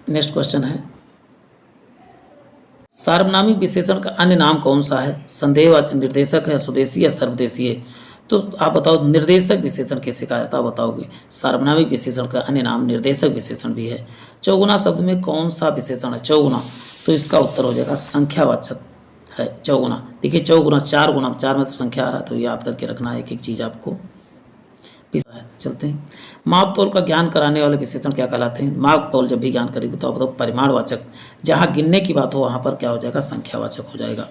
नेक्स्ट क्वेश्चन है, सार्वनामिक विशेषण का अन्य नाम कौन सा है, संदेहवाचक, निर्देशक है, स्वदेशी या सर्वदेशी है, तो आप बताओ निर्देशक विशेषण कैसे कहा जाता है, बताओगे। सार्वनामिक विशेषण का अन्य नाम निर्देशक विशेषण भी है। चौगुना शब्द में कौन सा विशेषण है, चौगुना, तो इसका उत्तर हो जाएगा संख्यावाचक है चौगुना। देखिए चौगुना 4 गुना, 4 में संख्या आ रहा है, तो याद करके रखना है एक एक चीज़ आपको। चलते हैं। माप तोल का ज्ञान कराने वाले विशेषण क्या कहलाते हैं, माप तोल जब भी ज्ञान करेगी तो आप बताओ परिमाणवाचक, जहाँ गिनने की बात हो वहाँ पर क्या हो जाएगा, संख्यावाचक हो जाएगा।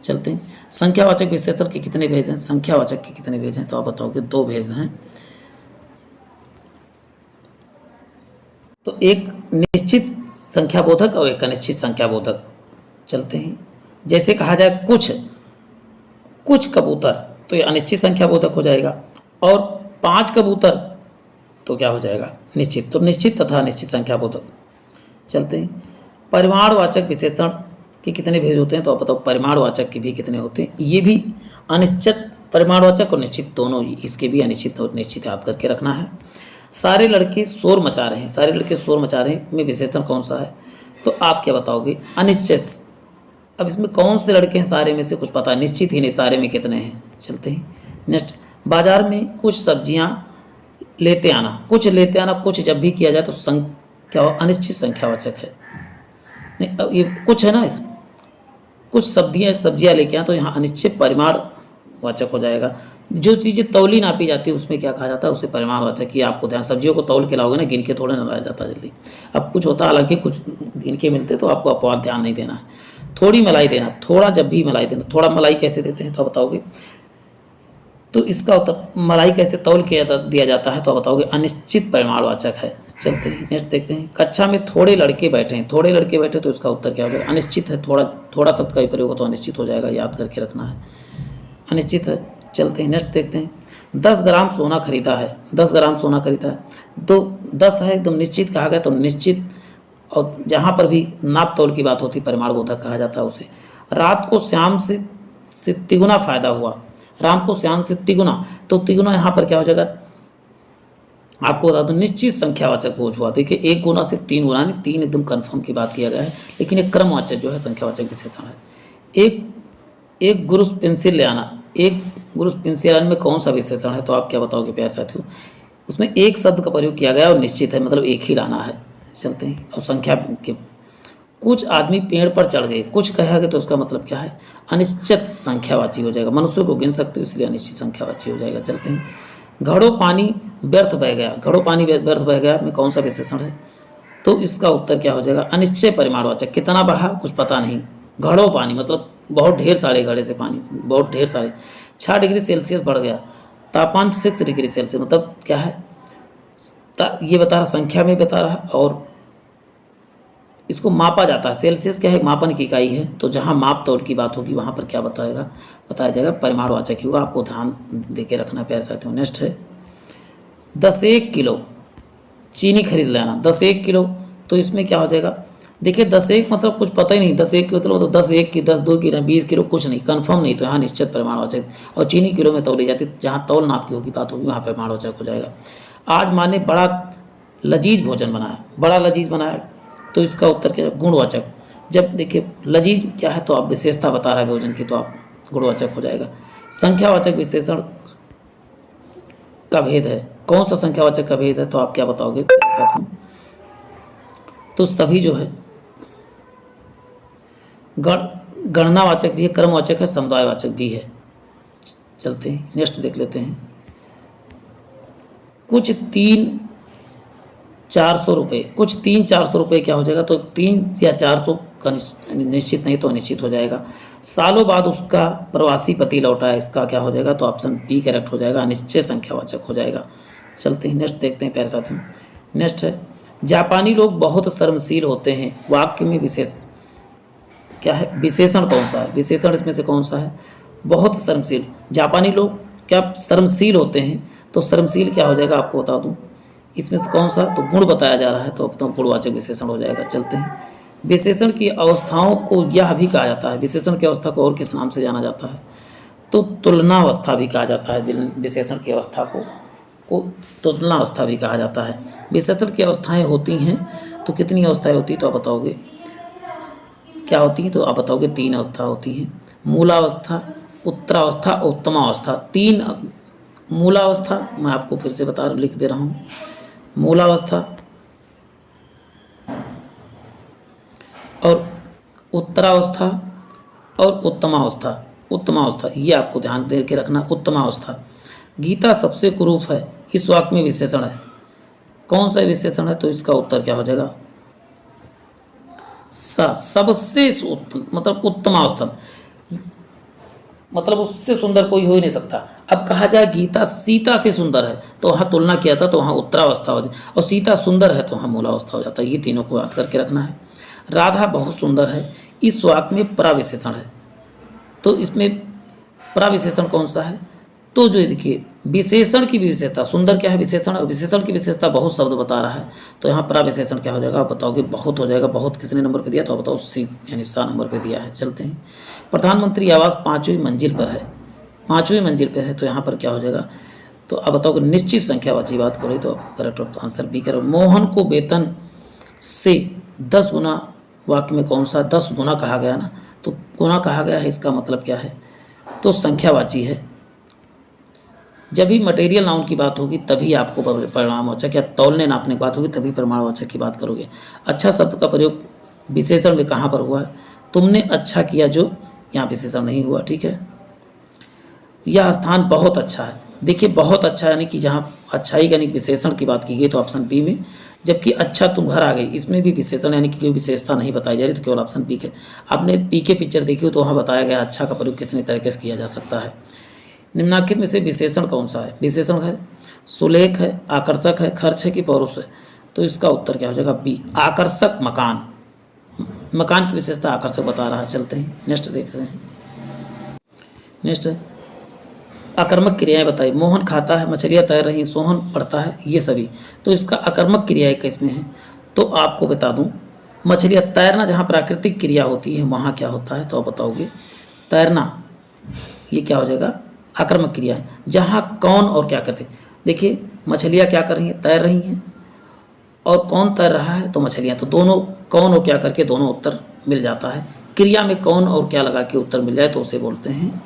चलते हैं। संख्यावाचक विशेषण के कितने भेद हैं, संख्यावाचक के कितने भेद हैं, तो आप बताओगे 2 भेद हैं। तो एक निश्चित संख्याबोधक और एक अनिश्चित संख्याबोधक। चलते हैं। जैसे कहा जाए कुछ कुछ कबूतर, तो ये अनिश्चित संख्या बोधक हो जाएगा। और 5 कबूतर तो क्या हो जाएगा, निश्चित। तो निश्चित तथा अनिश्चित संख्या बोधक। चलते हैं, परिमाणवाचक विशेषण के कितने भेद होते हैं, तो आप बताओ परिमाणवाचक के भी कितने होते हैं। ये भी अनिश्चित, परिमाणवाचक और निश्चित दोनों, इसके भी अनिश्चित और निश्चित याद करके रखना है। सारे लड़के शोर मचा रहे हैं, सारे लड़के शोर मचा रहे हैं में विशेषण कौन सा है, तो आप क्या बताओगे, अनिश्चित। अब इसमें कौन से लड़के हैं, सारे में से कुछ पता है, निश्चित ही नहीं, सारे में कितने हैं। चलते हैं नेक्स्ट, बाजार में कुछ सब्जियां लेते आना, कुछ लेते आना, कुछ जब भी किया जाए तो संख्या अनिश्चित संख्यावाचक है। नहीं, अब ये कुछ है ना, कुछ सब्जियां लेके आए तो यहाँ अनिश्चित परिमाणवाचक हो जाएगा। जो चीज़ें तौली नापी जाती है उसमें क्या कहा जाता है, उसे परिमाणवाचक। ये आपको ध्यान, सब्जियों को तौल के लाओगे ना, गिन के थोड़ा ना लाया जाता जल्दी। अब कुछ होता है हालांकि कुछ गिन के मिलते, तो आपको अपवाद ध्यान नहीं देना है। थोड़ी मलाई देना, थोड़ा जब भी मलाई देना, थोड़ा मलाई कैसे देते हैं तो आप बताओगे, तो इसका उत्तर मलाई कैसे तौल के दिया जाता है, तो आप बताओगे अनिश्चित परिमाणवाचक है। चलते हैं नेक्स्ट देखते हैं, कक्षा में थोड़े लड़के बैठे हैं, थोड़े लड़के बैठे तो इसका उत्तर क्या होगा, अनिश्चित है। थोड़ा थोड़ा शब्द का ही प्रयोग हो तो अनिश्चित हो जाएगा, याद करके रखना है, अनिश्चित है। चलते हैं नेक्स्ट देखते हैं, 10 ग्राम सोना खरीदा है, 10 ग्राम सोना खरीदा है, तो 10 है एकदम निश्चित कहा गया, तो निश्चित। और जहाँ पर भी नाप तौल की बात होती परिमाणबोधक कहा जाता है उसे। रात को श्याम से तिगुना फायदा हुआ, राम को श्याम से तिगुना, तो तिगुना यहाँ पर क्या हो जाएगा, आपको बता दूं निश्चित संख्यावाचक बोझ हुआ। देखिए 1 गुना से 3 गुना, नहीं 3 एकदम कन्फर्म की बात किया गया है, लेकिन एक क्रमवाचक जो है संख्यावाचक विशेषण है। एक गुरुस पेंसिल ले आना, एक गुरुस पेंसिल आने में कौन सा विशेषण है, तो आप क्या बताओगे प्यारे साथियों, उसमें एक शब्द का प्रयोग किया गया और निश्चित है, मतलब एक ही लाना है। चलते हैं, और संख्या के कुछ आदमी पेड़ पर चढ़ गए, कुछ कहा गया तो उसका मतलब क्या है, अनिश्चित संख्यावाची हो जाएगा। मनुष्यों को गिन सकते हो इसलिए अनिश्चित संख्यावाची हो जाएगा। चलते हैं, घड़ों पानी व्यर्थ बह गया, घड़ों पानी व्यर्थ बह गया में कौन सा विशेषण है, तो इसका उत्तर क्या हो जाएगा, अनिश्चय परिमाणवाचक। कितना बहा कुछ पता नहीं, घड़ों पानी मतलब बहुत ढेर सारे घड़े से पानी, बहुत ढेर सारे। 6 डिग्री सेल्सियस बढ़ गया, तापमान 6 डिग्री सेल्सियस, मतलब क्या है, ये बता रहा, संख्या में बता रहा, और इसको मापा जाता है। सेल्सियस क्या है, मापन की इकाई है, तो जहाँ माप तौल की बात होगी वहाँ पर क्या बताया जाएगा, परिमाणवाचक ही होगा। आपको ध्यान दे के रखना प्यारे साथियों। नेक्स्ट है, 10-1 किलो चीनी खरीद लेना, 10-1 किलो, तो इसमें क्या हो जाएगा, देखिए 10-1 मतलब कुछ पता ही नहीं, 10-1 मतलब तो 10-1 की 10-2 की 20 किलो कुछ नहीं, कंफर्म नहीं, तो यहाँ निश्चित परिमाणवाचक। और चीनी किलो में तौली जाती है, जहाँ तौल नाप की होगी बात होगी वहाँ परिमाणवाचक हो जाएगा। आज माँ ने बड़ा लजीज भोजन बनाया, बड़ा लजीज बनाया, तो इसका उत्तर क्या है, गुणवाचक। जब देखिए लजीज क्या है, तो आप विशेषता बता रहा है भोजन की, तो आप गुणवाचक हो जाएगा। संख्यावाचक विशेषण का भेद है, कौन सा संख्यावाचक का भेद है, तो आप क्या बताओगे साथियों, तो सभी जो है गणनावाचक भी है, क्रमवाचक है, समुदायवाचक भी है। चलते हैं नेक्स्ट देख लेते हैं, कुछ 300-400 रुपये, कुछ 300-400 रुपये क्या हो जाएगा, तो 3 या 400 का निश्चित नहीं तो अनिश्चित हो जाएगा। सालों बाद उसका प्रवासी पति लौटा है, इसका क्या हो जाएगा, तो ऑप्शन बी करेक्ट हो जाएगा, अनिश्चित संख्यावाचक हो जाएगा। चलते हैं नेक्स्ट देखते हैं प्यारे साथियों। नेक्स्ट है, जापानी लोग बहुत शर्मशील होते हैं, वाक्य में विशेष क्या है, विशेषण कौन सा है, विशेषण इसमें से कौन सा है, बहुत शर्मशील। जापानी लोग क्या शर्मशील होते हैं, तो शर्मशील क्या हो जाएगा, आपको बता दूं इसमें से कौन सा, तो गुण बताया जा रहा है, तो अब गुणवाचक विशेषण हो जाएगा। चलते हैं, विशेषण की अवस्थाओं को यह भी कहा जाता है, विशेषण की अवस्था को और किस नाम से जाना जाता है, तो तुलनावस्था भी कहा जाता है। विशेषण की अवस्था को तुलनावस्था भी कहा जाता है। विशेषण की अवस्थाएं होती हैं, तो कितनी अवस्थाएं होती हैं, तो आप बताओगे क्या होती हैं, तो आप बताओगे 3 अवस्था होती हैं, मूलावस्था, उत्तरावस्था, उत्तमावस्था। 3 मूलावस्था मैं आपको फिर से लिख दे रहा हूँ, मूलावस्था और उत्तरावस्था और उत्तमावस्था ये आपको ध्यान दे के रखना। उत्तमावस्था, गीता सबसे कुरूप है, इस वाक्य में विशेषण है, कौन सा विशेषण है, तो इसका उत्तर क्या हो जाएगा, सबसे मतलब उत्तमावस्था, मतलब उससे सुंदर कोई हो ही नहीं सकता। अब कहा जाए गीता सीता से सुंदर है, तो वहाँ तुलना किया था, तो वहाँ उत्तरावस्था हो जाती, और सीता सुंदर है तो वहाँ मूलावस्था हो जाता है। ये तीनों को याद करके रखना है। राधा बहुत सुंदर है, इस वाक्य में प्रविशेषण है, तो इसमें प्रविशेषण कौन सा है? तो जो ये देखिए विशेषण की भी विशेषता, सुंदर क्या है विशेषण, और विशेषण की विशेषता बहुत शब्द बता रहा है, तो यहाँ प्रविशेषण क्या हो जाएगा आप बताओगे? बहुत हो जाएगा। बहुत कितने नंबर पे दिया तो आप बताओ? सी यानी 7 नंबर पे दिया है। चलते हैं, प्रधानमंत्री आवास 5वीं मंजिल पर है, 5वीं मंजिल पर है, तो यहाँ पर क्या हो जाएगा? तो अब बताओ कि निश्चित संख्यावाची बात करें तो करेक्ट आंसर बी करो। मोहन को वेतन से 10 गुना, वाक्य में कौन सा 10 गुना कहा गया ना, तो गुना कहा गया है, इसका मतलब क्या है? तो संख्यावाची है। जब भी मटेरियल नाउन की बात होगी तभी आपको परिमाणवाचक या तौलने नापने की बात होगी तभी परिमाणवाचक की बात करोगे। अच्छा शब्द का प्रयोग विशेषण में कहाँ पर हुआ है? तुमने अच्छा किया, जो यहाँ विशेषण नहीं हुआ, ठीक है। यह स्थान बहुत अच्छा है, देखिए बहुत अच्छा यानी कि जहाँ अच्छाई यानी विशेषण की बात की गई तो ऑप्शन बी में। जबकि अच्छा तुम घर आ गई, इसमें भी विशेषण यानी कि कोई विशेषता नहीं बताई जा रही, तो केवल ऑप्शन बी के। आपने पी के पिक्चर देखी हो तो वहाँ बताया गया अच्छा का प्रयोग कितने तरीके से किया जा सकता है। निम्नलिखित में से विशेषण कौन सा है? विशेषण है सुलेख है, आकर्षक है, खर्च है कि पौरुष है? तो इसका उत्तर क्या हो जाएगा? बी, आकर्षक। मकान, मकान की विशेषता आकर्षक बता रहा है। चलते हैं नेक्स्ट देखते हैं। नेक्स्ट है आकर्मक क्रियाएं बताइए। मोहन खाता है, मछलियाँ तैर रही, सोहन पढ़ता है, ये सभी। तो इसका आकर्मक क्रियाएं किसमें है? तो आपको बता दूं, मछलियाँ तैरना जहाँ प्राकृतिक क्रिया होती है वहाँ क्या होता है? तो आप बताओगे तैरना, ये क्या हो जाएगा? आक्रामक क्रिया है। जहाँ कौन और क्या करते, देखिए मछलियाँ क्या कर रही हैं? तैर रही हैं। और कौन तैर रहा है? तो मछलियाँ। तो दोनों कौन और क्या करके दोनों उत्तर मिल जाता है। क्रिया में कौन और क्या लगा के उत्तर मिल जाए तो उसे बोलते हैं,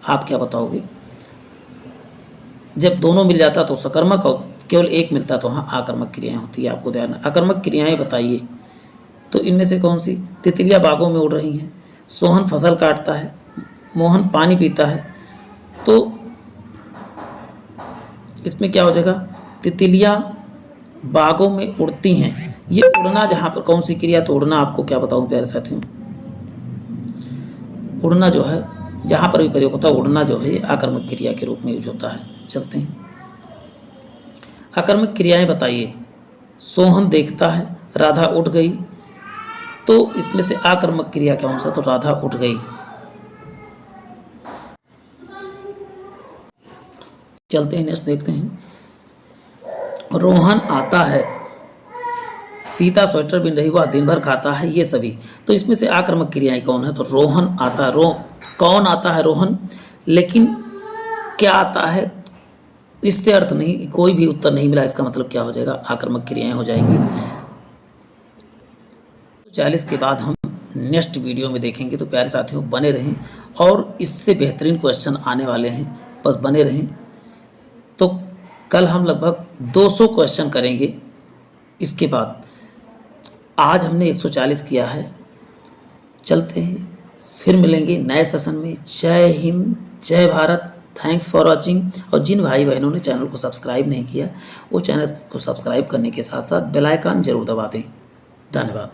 आप क्या बताओगे? जब दोनों मिल जाता तो सकर्मक और केवल एक मिलता तो हाँ आकर्मक क्रियाएं होती है। आपको ध्यान, आकर्मक क्रियाएं बताइए। तो इनमें से कौन सी? तितलियाँ बागों में उड़ रही हैं, सोहन फसल काटता है, मोहन पानी पीता है। तो इसमें क्या हो जाएगा? तितलियाँ बागों में उड़ती हैं, ये उड़ना जहाँ पर कौन सी क्रिया? तो उड़ना आपको क्या बताऊँ प्यारे साथियों, उड़ना जो है जहाँ पर भी प्रयोग होता है उड़ना जो है ये आकर्मक क्रिया के रूप में यूज होता है। चलते हैं, आकर्मक क्रियाएं बताइए। सोहन देखता है, राधा उठ गई। तो इसमें से आकर्मक क्रिया कौन सा? तो राधा उठ गई। चलते हैं नेक्स्ट देखते हैं। रोहन आता है, सीता स्वेटर बिन रही, वह दिन भर खाता है, ये सभी। तो इसमें से आक्रामक क्रियाएं कौन है? तो रोहन आता है। कौन आता है? रोहन। लेकिन क्या आता है? इससे अर्थ नहीं, कोई भी उत्तर नहीं मिला, इसका मतलब क्या हो जाएगा? आक्रामक क्रियाएं हो जाएंगी। 40 के बाद हम नेक्स्ट वीडियो में देखेंगे, तो प्यारे साथियों बने रहें, और इससे बेहतरीन क्वेश्चन आने वाले हैं, बस बने रहें। तो कल हम लगभग 200 क्वेश्चन करेंगे। इसके बाद आज हमने 140 किया है। चलते हैं, फिर मिलेंगे नए सेशन में। जय हिंद, जय भारत। Thanks for watching. और जिन भाई बहनों ने चैनल को सब्सक्राइब नहीं किया वो चैनल को सब्सक्राइब करने के साथ साथ बेल आइकन जरूर दबा दें। धन्यवाद।